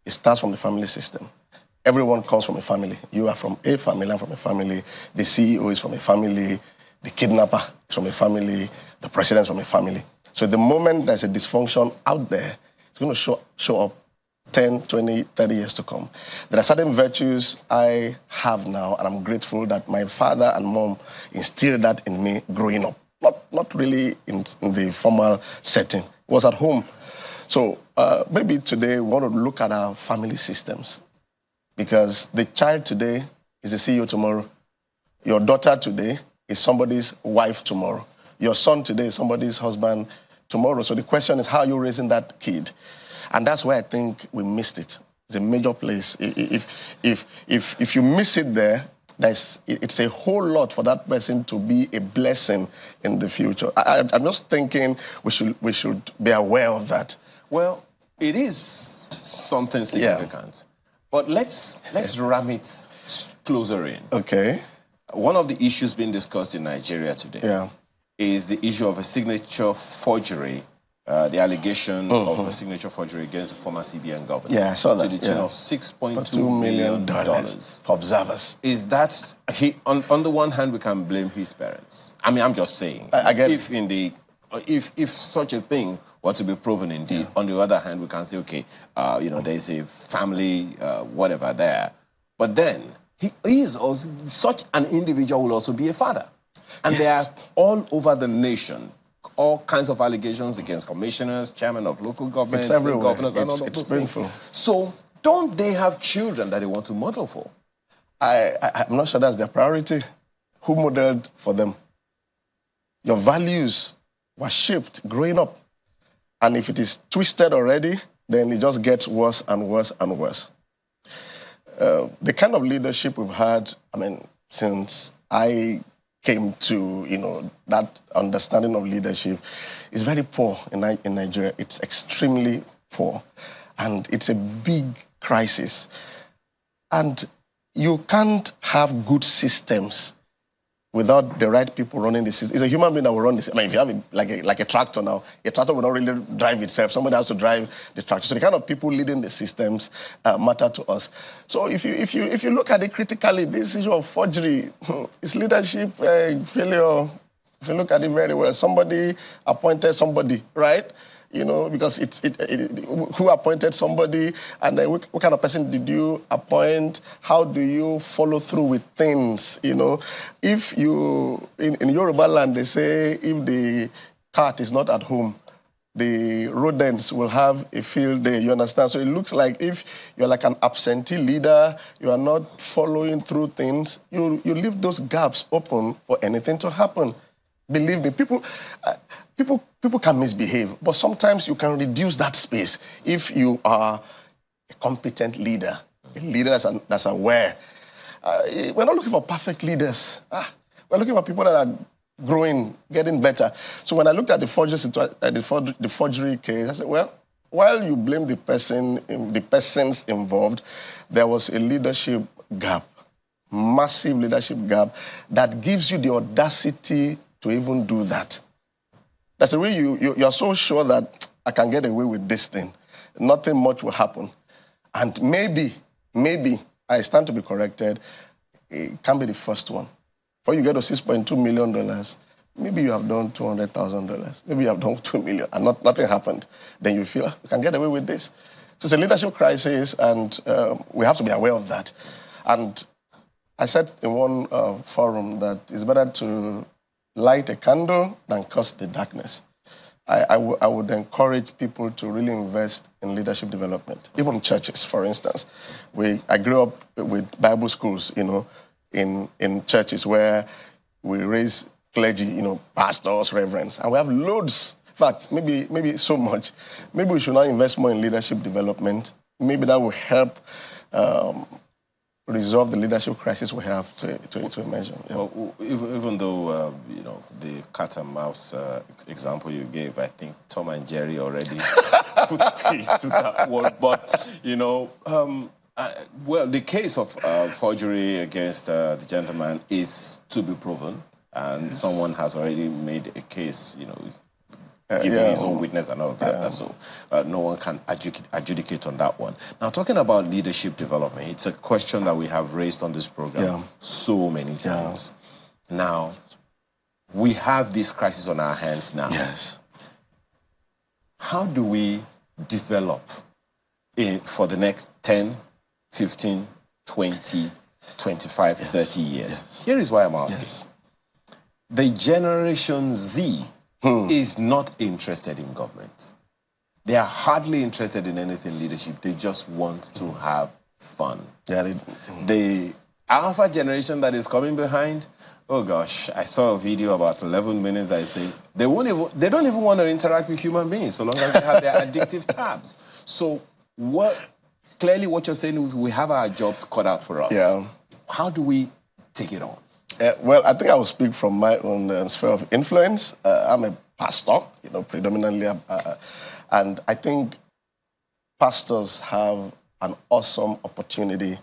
It starts from the family system. Everyone comes from a family. You are from a family, I'm from a family. The CEO is from a family. The kidnapper is from a family. The president is from a family. So the moment there's a dysfunction out there, it's going to show up 10, 20, 30 years to come. There are certain virtues I have now, and I'm grateful that my father and mom instilled that in me growing up. Not really in the formal setting. It was at home. So maybe today we want to look at our family systems, because the child today is the CEO tomorrow. Your daughter today is somebody's wife tomorrow. Your son today is somebody's husband tomorrow. So the question is, how are you raising that kid? And that's why I think we missed it. It's a major place. If you miss it there, it's a whole lot for that person to be a blessing in the future. I'm just thinking we should be aware of that. Well, it is something significant, but let's ram it closer in. Okay. One of the issues being discussed in Nigeria today is the issue of a signature forgery. The allegation of a signature forgery against the former CBN governor. Yeah, I saw that. To the tune of $6.2 million. Observers. Is that, on the one hand, we can blame his parents. I mean, I'm just saying. I get if such a thing were to be proven indeed, on the other hand, we can say, okay, there's a family, whatever there. But then, he is also, such an individual will also be a father. And they are all over the nation. All kinds of allegations against commissioners, chairman of local governments, governors, and all of those things. So, don't they have children that they want to model for? I'm not sure that's their priority. Who modeled for them? Your values were shaped growing up. And if it is twisted already, then it just gets worse and worse and worse. The kind of leadership we've had, I mean, since I came to, that understanding of leadership is very poor in Nigeria. It's extremely poor. And it's a big crisis. And you can't have good systems without the right people running the system. It's a human being that will run this. I mean, if you have like a tractor now, a tractor will not really drive itself. Somebody has to drive the tractor. So the kind of people leading the systems matter to us. So if you look at it critically, this issue of forgery is leadership failure. If you look at it very well, somebody appointed somebody, right? Because who appointed somebody, and what kind of person did you appoint? How do you follow through with things? If you, in Yoruba land, they say if the cat is not at home, the rodents will have a field day, you understand? So it looks like if you're like an absentee leader, you are not following through things, you leave those gaps open for anything to happen. Believe me, people can misbehave, but sometimes you can reduce that space if you are a competent leader, a leader that's aware. We're not looking for perfect leaders. We're looking for people that are growing, getting better. So when I looked at the forgery case, I said, well, while you blame the persons involved, there was a leadership gap, massive leadership gap that gives you the audacity to even do that. That's the way you're so sure that I can get away with this thing. Nothing much will happen. And maybe, I stand to be corrected, it can be the first one. Before you get to $6.2 million, maybe you have done $200,000. Maybe you have done $2 million and nothing happened. Then you feel, you can get away with this. So it's a leadership crisis, and we have to be aware of that. And I said in one forum that it's better to light a candle than cause the darkness. I would encourage people to really invest in leadership development, even churches, for instance. I grew up with Bible schools, in churches where we raise clergy, pastors, reverends, and we have loads. In fact, maybe so much. Maybe we should now invest more in leadership development. Maybe that will help resolve the leadership crisis we have to mention. Yeah. Well, even though, the cat and mouse example you gave, I think Tom and Jerry already put into that word. But, well, the case of forgery against the gentleman is to be proven. And someone has already made a case, giving his own witness and all of that. So no one can adjudicate on that one. Now, talking about leadership development, it's a question that we have raised on this program so many times. Now, we have this crisis on our hands now. Yes. How do we develop for the next 10, 15, 20, 25, 30 years? Here is why I'm asking. The Generation Z is not interested in government. They are hardly interested in anything leadership. They just want to have fun. The Alpha generation that is coming behind, oh gosh, I saw a video about 11 minutes that say they don't even want to interact with human beings so long as they have their addictive tabs. So clearly what you're saying is we have our jobs cut out for us. Yeah. How do we take it on? Well, I think I will speak from my own sphere of influence. I'm a pastor, predominantly, and I think pastors have an awesome opportunity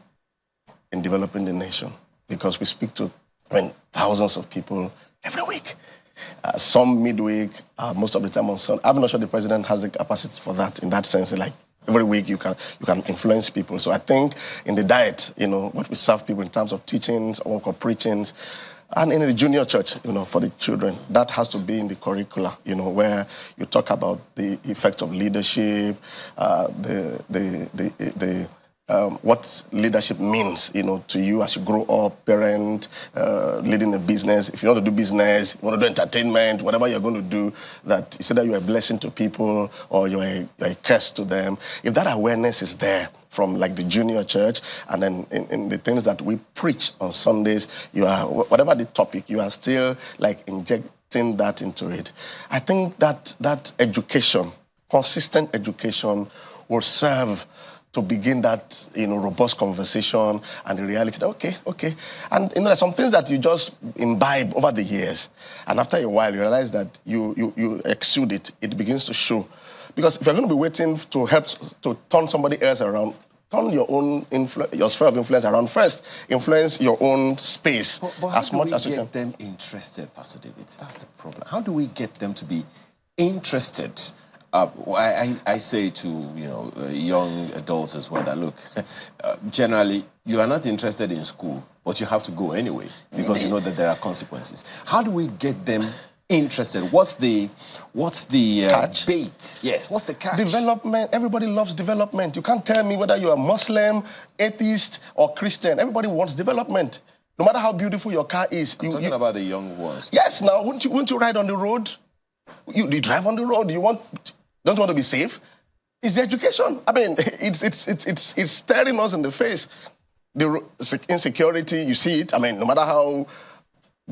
in developing the nation because we speak to thousands of people every week. Some midweek, most of the time on Sunday. I'm not sure the president has the capacity for that in that sense. Like every week you can influence people. So I think in the diet, what we serve people in terms of teachings or preachings, and in the junior church, for the children, that has to be in the curricula, where you talk about the effect of leadership, what leadership means, to you as you grow up, parent, leading a business. If you want to do business, you want to do entertainment, whatever you're going to do, that it's either you're a blessing to people or you're a curse to them. If that awareness is there from like the junior church, and then in the things that we preach on Sundays, you are, whatever the topic, you are still like injecting that into it. I think that education, consistent education, will serve to begin that, robust conversation and the reality that, okay. And, there's some things that you just imbibe over the years. And after a while, you realize that you exude it. It begins to show. Because if you're going to be waiting to help to turn somebody else around, turn your own your sphere of influence around first. Influence your own space but as much as you can. How do we get them interested, Pastor David? That's the problem. How do we get them to be interested? I say to young adults as well that look, generally you are not interested in school, but you have to go anyway because you know that there are consequences. How do we get them interested? What's the catch? Bait? Yes, what's the catch? Development. Everybody loves development. You can't tell me whether you are Muslim, atheist, or Christian. Everybody wants development. No matter how beautiful your car is. I'm talking about the young ones. Yes. Now, wouldn't you ride on the road? You drive on the road. Don't you want to be safe? It's the education. I mean, it's staring us in the face. The insecurity, you see it. I mean, no matter how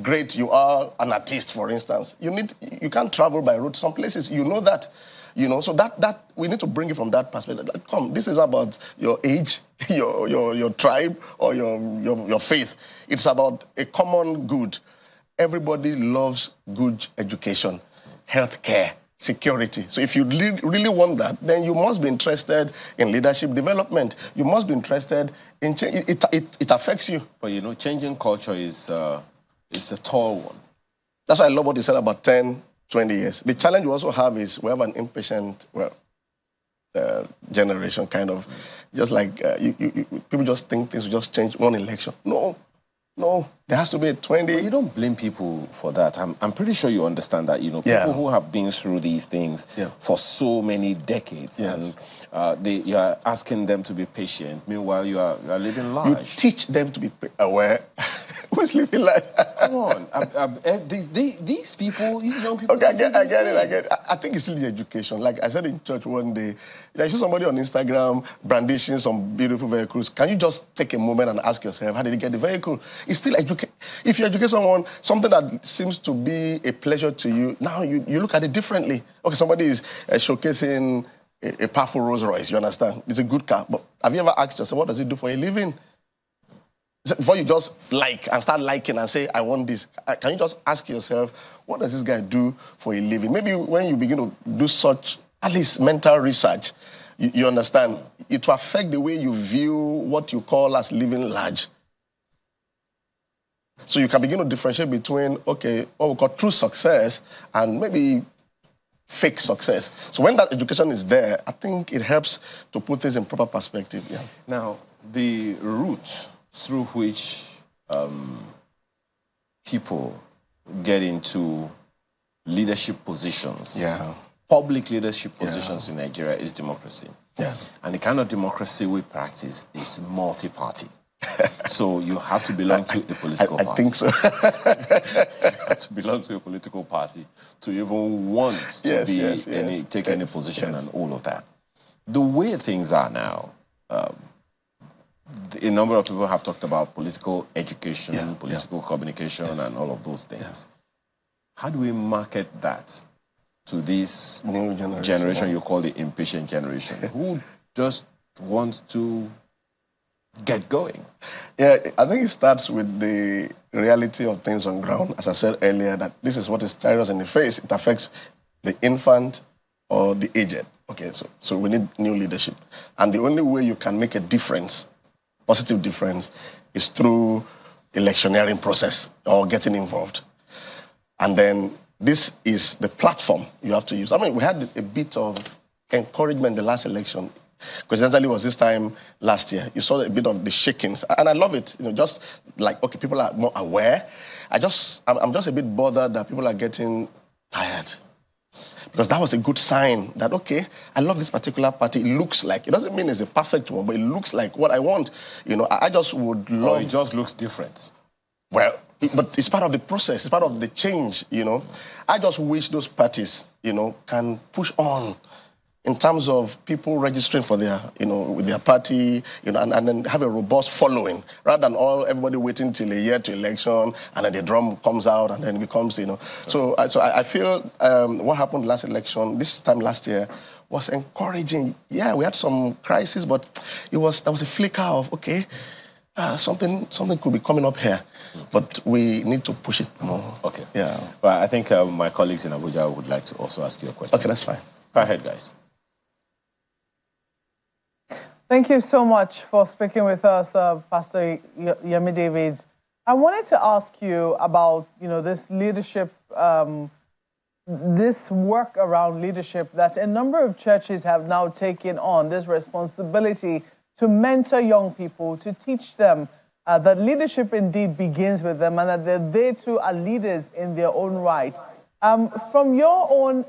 great you are, an artist, for instance, you can't travel by road some places. You know that. So that we need to bring it from that perspective. Like, come, this is about your age, your tribe, or your faith. It's about a common good. Everybody loves good education, healthcare, security. So if you really want that, then you must be interested in leadership development. You must be interested in change. It affects you. But changing culture is a tall one. That's why I love what you said about 10, 20 years. The challenge we also have is we have an impatient, generation kind of, just like people just think things will just change one election. No, there has to be a 20. But you don't blame people for that. I'm pretty sure you understand that, people who have been through these things for so many decades, and you are asking them to be patient. Meanwhile, you are living large. You teach them to be aware. Who's living large? Come on. These people, these young people. Okay, I get it. I think it's still the education. Like I said in church one day, I saw somebody on Instagram brandishing some beautiful vehicles. Can you just take a moment and ask yourself, how did he get the vehicle? It's still education. If you educate someone, something that seems to be a pleasure to you, now you look at it differently. Okay, somebody is showcasing a powerful Rolls Royce, you understand? It's a good car. But have you ever asked yourself, what does it do for a living? Before you just like and start liking and say, I want this, can you just ask yourself, what does this guy do for a living? Maybe when you begin to do such, at least mental research, you understand, it will affect the way you view what you call as living large. So you can begin to differentiate between, what we call true success and maybe fake success. So when that education is there, I think it helps to put things in proper perspective. Yeah. Now, the route through which people get into leadership positions, public leadership positions in Nigeria is democracy. Yeah. And the kind of democracy we practice is multi-party. So you have to belong to a political party. I think so. You have to belong to a political party to even want to take any position and all of that. The way things are now, a number of people have talked about political education, political communication, and all of those things. How do we market that to this new generation you call the impatient generation, who just want to get going? Yeah, I think it starts with the reality of things on ground. As I said earlier, that this is what is staring us in the face. It affects the infant or the aged. Okay, so we need new leadership. And the only way you can make a difference, positive difference, is through electioneering process or getting involved. And then this is the platform you have to use. I mean, we had a bit of encouragement the last election. Coincidentally, it was this time last year. You saw a bit of the shakings, and I love it. You know, just like, okay, people are more aware. I'm just a bit bothered that people are getting tired, because that was a good sign that, okay, I love this particular party. It looks like, it doesn't mean it's a perfect one, but it looks like what I want. You know, I just would love. Or it just looks different. Well, but it's part of the process. It's part of the change. You know, I just wish those parties, you know, can push on in terms of people registering for their, you know, with their party, you know, and then have a robust following, rather than everybody waiting till a year to election, and then the drum comes out, and then it becomes, you know. So I feel what happened last election, this time last year, was encouraging. Yeah, we had some crisis, but there was a flicker of, okay, something could be coming up here, but we need to push it more. Okay. Yeah. Well, I think my colleagues in Abuja would like to also ask you a question. Okay, that's fine. Go ahead, guys. Thank you so much for speaking with us, Pastor Yemi Davids. I wanted to ask you about, you know, this leadership, this work around leadership that a number of churches have now taken on, this responsibility to mentor young people, to teach them that leadership indeed begins with them, and that they too are leaders in their own right. From your own,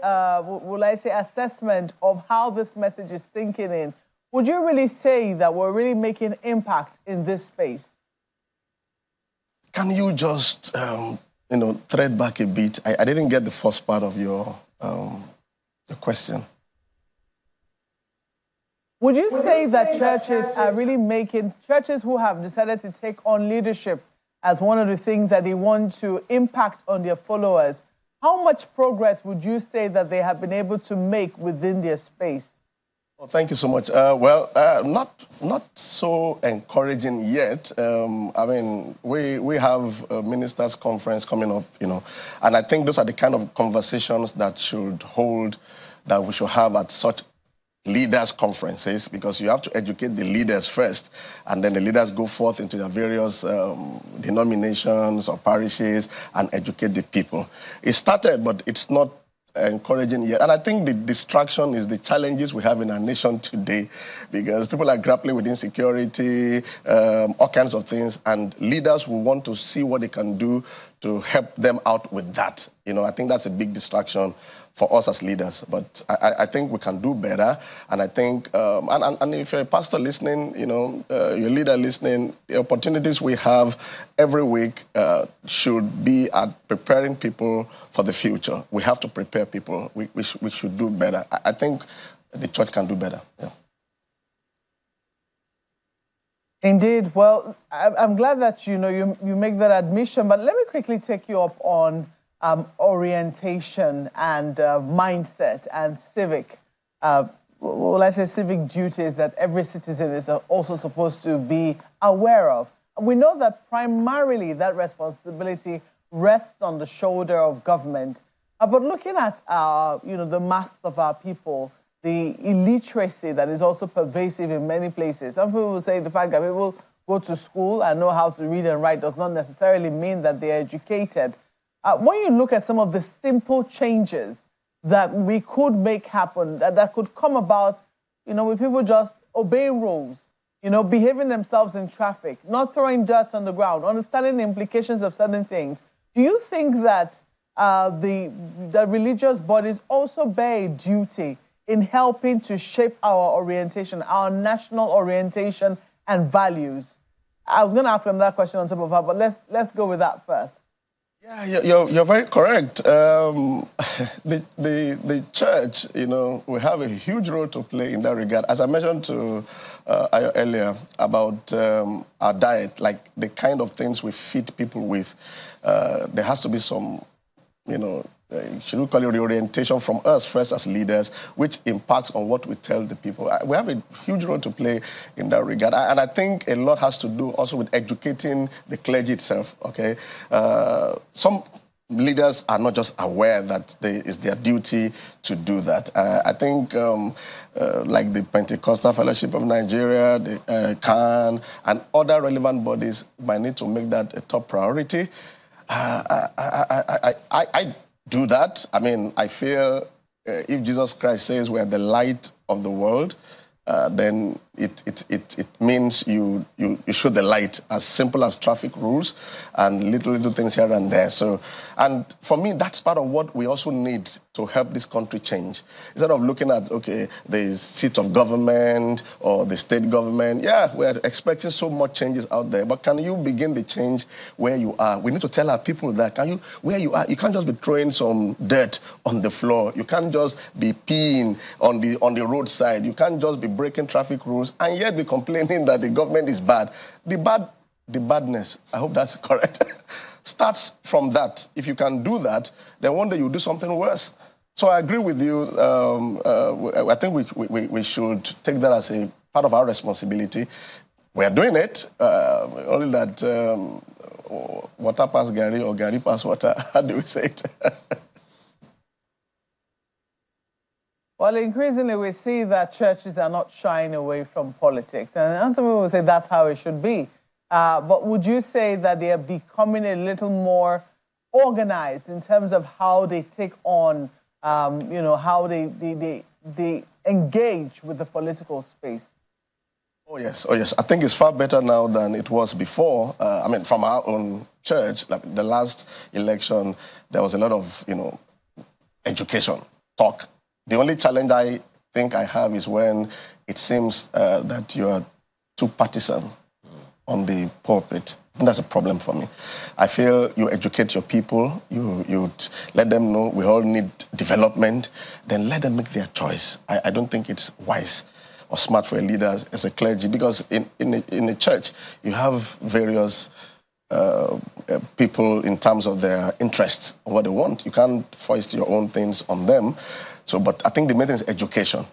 will I say, assessment of how this message is sinking in, would you really say that we're really making impact in this space? Can you just, you know, thread back a bit? I didn't get the first part of your question. Would you say that churches are really making, churches who have decided to take on leadership as one of the things that they want to impact on their followers, how much progress would you say that they have been able to make within their space? Well, thank you so much. Not so encouraging yet. I mean, we have a ministers' conference coming up, you know, and I think those are the kind of conversations that we should have at such leaders' conferences, because you have to educate the leaders first, and then the leaders go forth into their various denominations or parishes and educate the people. It started, but it's not encouraging yet. And I think the distraction is the challenges we have in our nation today, because people are grappling with insecurity, all kinds of things, and leaders will want to see what they can do to help them out with that. You know, I think that's a big distraction for us as leaders, but I think we can do better. And I think, and if you're a pastor listening, you know, your leader listening, the opportunities we have every week should be at preparing people for the future. We have to prepare people. We should do better. I think the church can do better. Yeah. Indeed. Well, I'm glad that, you know, you make that admission, but let me quickly take you up on orientation and mindset and civic, civic duties that every citizen is also supposed to be aware of. We know that primarily that responsibility rests on the shoulder of government. But looking at the mass of our people, the illiteracy that is also pervasive in many places. Some people will say the fact that people go to school and know how to read and write does not necessarily mean that they're educated. When you look at some of the simple changes that we could make happen, that could come about, you know, with people just obeying rules, you know, behaving themselves in traffic, not throwing dirt on the ground, understanding the implications of certain things, do you think that the religious bodies also bear a duty in helping to shape our orientation, our national orientation and values? I was going to ask another question on top of that, but let's go with that first. Yeah, you're very correct. The church, you know, we have a huge role to play in that regard. As I mentioned to earlier about our diet, like the kind of things we feed people with, there has to be some, you know, should we call it reorientation from us first as leaders, which impacts on what we tell the people. We have a huge role to play in that regard. And I think a lot has to do also with educating the clergy itself, okay? Some leaders are not just aware that it's their duty to do that. I think like the Pentecostal Fellowship of Nigeria, the CAN, and other relevant bodies might need to make that a top priority. I do that. I mean, I feel if Jesus Christ says we are the light of the world, then it means you show the light, as simple as traffic rules and little things here and there. So, and for me, that's part of what we also need to help this country change. Instead of looking at, okay, the seat of government or the state government, yeah, we're expecting so much changes out there, but can you begin the change where you are? We need to tell our people that, where you are, you can't just be throwing some dirt on the floor. You can't just be peeing on the roadside. You can't just be breaking traffic rules and yet be complaining that the government is bad. The badness, I hope that's correct, starts from that. If you can do that, then one day you'll do something worse. So I agree with you. I think we should take that as a part of our responsibility. We are doing it, only that water pass Gary or Gary pass water. How do we say it? Well, increasingly we see that churches are not shying away from politics. And some people will say that's how it should be. But would you say that they are becoming a little more organized in terms of how they take on, how they engage with the political space? Oh, yes. I think it's far better now than it was before. I mean, from our own church, like the last election, there was a lot of, education, talk. The only challenge I think I have is when it seems that you are too partisan on the pulpit. And that's a problem for me. I feel you educate your people, you let them know we all need development, then let them make their choice. I don't think it's wise or smart for a leader as a clergy, because in a church, you have various people in terms of their interests, what they want. You can't foist your own things on them. So, but I think the main thing is education,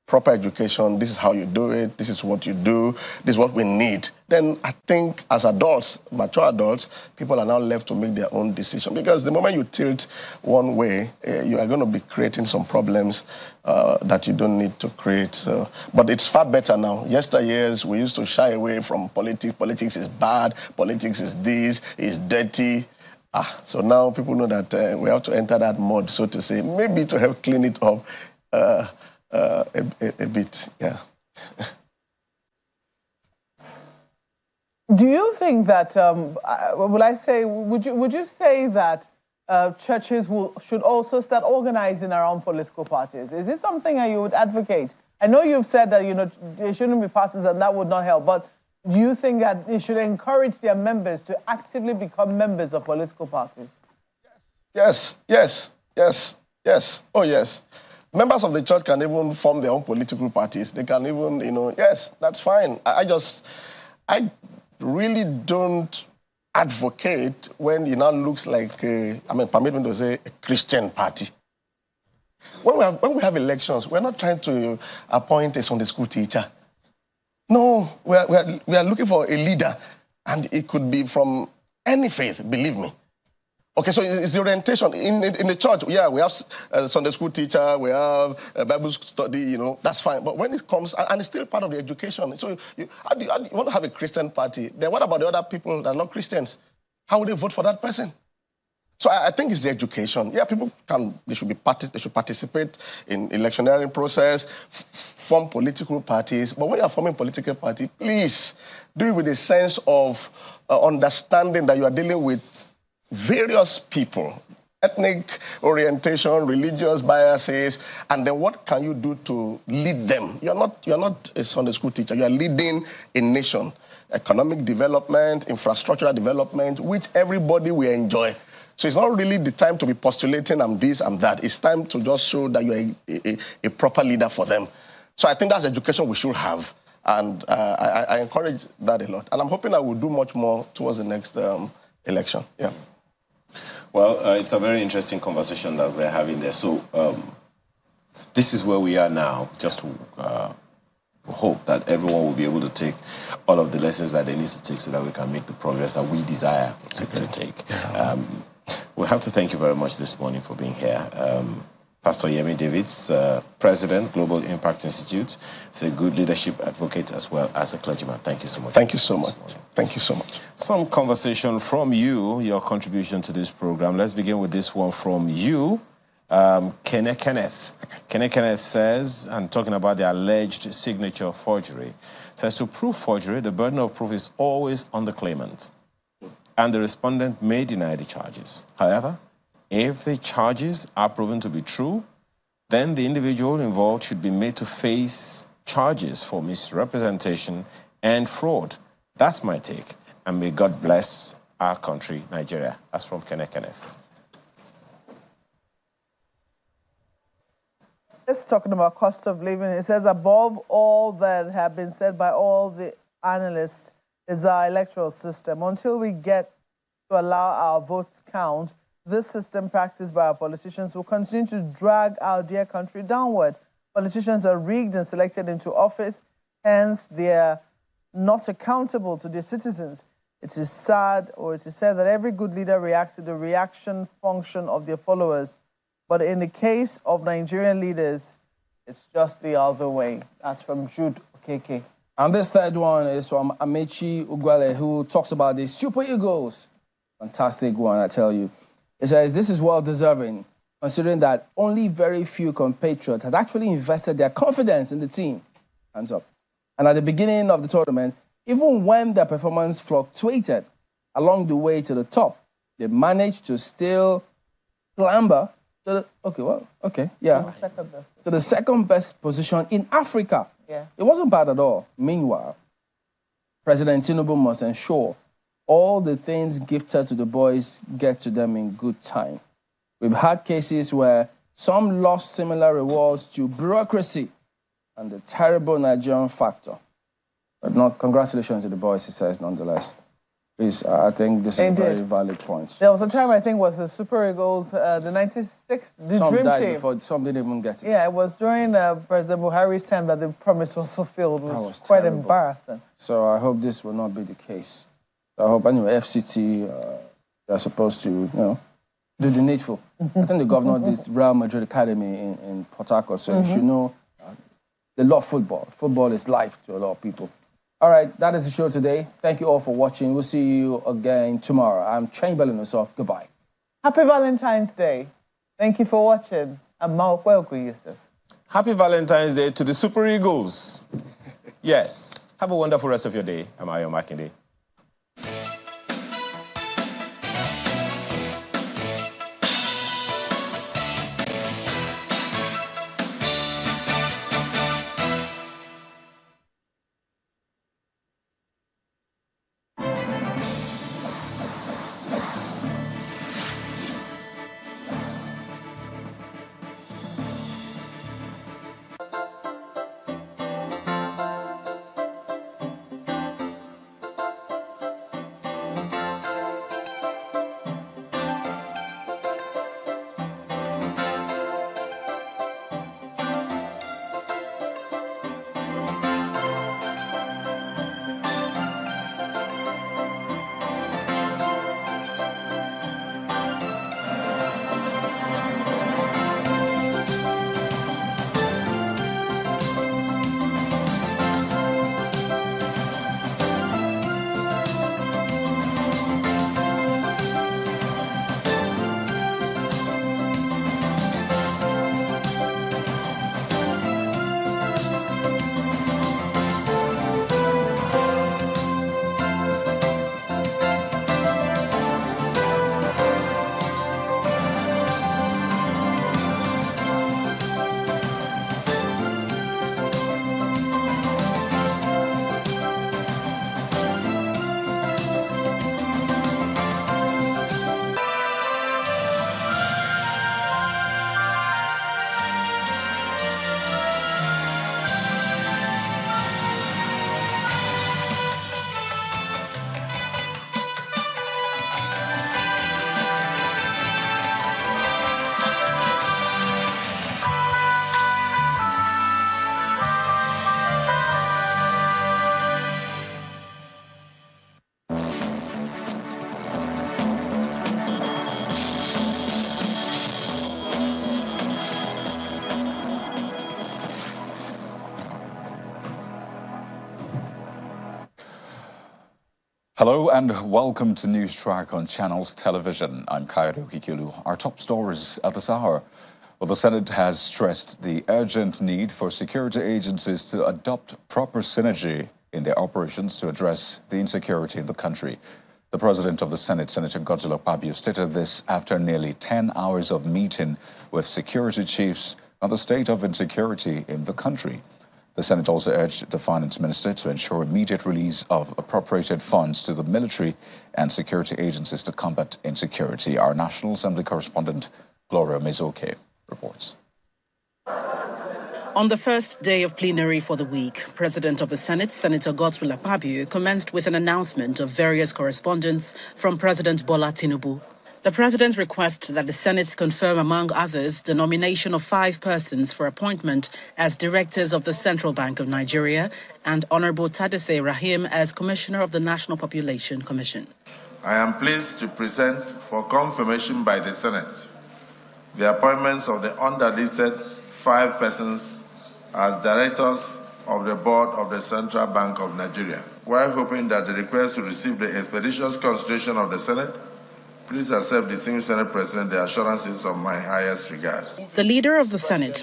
proper education. This is how you do it. This is what you do. This is what we need. Then I think as adults, mature adults, people are now left to make their own decision, because the moment you tilt one way, you are going to be creating some problems that you don't need to create. So, but it's far better now. Yesteryears, we used to shy away from politics. Politics is bad. Politics is this, is dirty. So now people know that we have to enter that mode, so to say, maybe to help clean it up a bit, yeah. Do you think that, would you say that churches should also start organizing around political parties? Is this something that you would advocate? I know you've said that, there shouldn't be parties and that would not help, but do you think that they should encourage their members to actively become members of political parties? Yes. Oh, yes. Members of the church can even form their own political parties. They can even, yes, that's fine. I really don't advocate when it now looks like, permit me to say, a Christian party. When we have elections, we're not trying to appoint a Sunday school teacher. No, we are looking for a leader, and it could be from any faith, believe me. Okay, so it's the orientation. In the church, yeah, we have a Sunday school teacher, we have a Bible study, that's fine. But when it comes, and it's still part of the education. So you want to have a Christian party, then what about the other people that are not Christians? How would they vote for that person? So I think it's the education. Yeah, they should participate in electioneering process, form political parties. But when you're forming political party, please do it with a sense of understanding that you are dealing with various people, ethnic orientation, religious biases, and then what can you do to lead them? You're not a Sunday school teacher. You are leading a nation, economic development, infrastructural development, which everybody will enjoy. So it's not really the time to be postulating I'm this, I'm that. It's time to just show that you're a proper leader for them. So I think that's education we should have. And I encourage that a lot. And I'm hoping I will do much more towards the next election. Yeah. Well, it's a very interesting conversation that we're having there. So this is where we are now. Just to hope that everyone will be able to take all of the lessons that they need to take so that we can make the progress that we desire to take. We have to thank you very much this morning for being here. Pastor Yemi Davids, President, Global Impact Institute, is a good leadership advocate as well as a clergyman. Thank you so much. Thank you so much. Thank you so much. Some conversation from you, your contribution to this program. Let's begin with this one from you, Kenneth. Kenneth says, and talking about the alleged signature forgery, says to prove forgery, the burden of proof is always on the claimant, and the respondent may deny the charges. However, if the charges are proven to be true, then the individual involved should be made to face charges for misrepresentation and fraud. That's my take. And may God bless our country, Nigeria. That's from Kenneth. It's talking about cost of living. It says, above all that have been said by all the analysts is our electoral system. Until we get to allow our votes count, this system practiced by our politicians will continue to drag our dear country downward. Politicians are rigged and selected into office, hence they are not accountable to their citizens. It is sad, or it is said, that every good leader reacts to the reaction function of their followers. But in the case of Nigerian leaders, it's just the other way. That's from Jude Okeke. And this third one is from Amechi Ugwale, who talks about the Super Eagles. Fantastic one, I tell you. It says, this is well-deserving, considering that only very few compatriots had actually invested their confidence in the team. Hands up. And at the beginning of the tournament, even when their performance fluctuated along the way to the top, they managed to still clamber to the second best position in Africa. Yeah. It wasn't bad at all. Meanwhile, President Tinubu must ensure all the things gifted to the boys get to them in good time. We've had cases where some lost similar rewards to bureaucracy and the terrible Nigerian factor. But not congratulations to the boys, he says, nonetheless. Please, I think this is a very valid point. There was a time, I think, was the Super Eagles, the 96, the some Dream died Team. Before, some didn't even get it. Yeah, it was during President Buhari's time that the promise was fulfilled. It was quite terrible. embarrassing. So I hope this will not be the case. I hope, anyway, FCT, they're supposed to, do the needful. I think the governor did Real Madrid Academy in Port Harcourt, so you should know they love football. Football is life to a lot of people. All right, that is the show today. Thank you all for watching. We'll see you again tomorrow. I'm Chamberlain Ossoff. Goodbye. Happy Valentine's Day. Thank you for watching. I'm Mark Welku Yusuf. Happy Valentine's Day to the Super Eagles. Yes. Have a wonderful rest of your day. I'm Ayo Makinde. Hello and welcome to News Track on Channels Television. I'm Kairo Hikilu. Our top stories at this hour. Well, the Senate has stressed the urgent need for security agencies to adopt proper synergy in their operations to address the insecurity in the country. The President of the Senate, Senator Godswill Akpabio, stated this after nearly 10 hours of meeting with security chiefs on the state of insecurity in the country. The Senate also urged the Finance Minister to ensure immediate release of appropriated funds to the military and security agencies to combat insecurity. Our National Assembly correspondent, Gloria Mezoke, reports. On the first day of plenary for the week, President of the Senate, Senator Godswill Akpabio, commenced with an announcement of various correspondence from President Bola Tinubu. The President requests that the Senate confirm, among others, the nomination of 5 persons for appointment as directors of the Central Bank of Nigeria and Honorable Tadesse Rahim as Commissioner of the National Population Commission. I am pleased to present for confirmation by the Senate the appointments of the underlisted 5 persons as directors of the Board of the Central Bank of Nigeria. While hoping that the request will receive the expeditious consideration of the Senate, please accept, distinguished Senate President, the assurances of my highest regards. The leader of the Senate,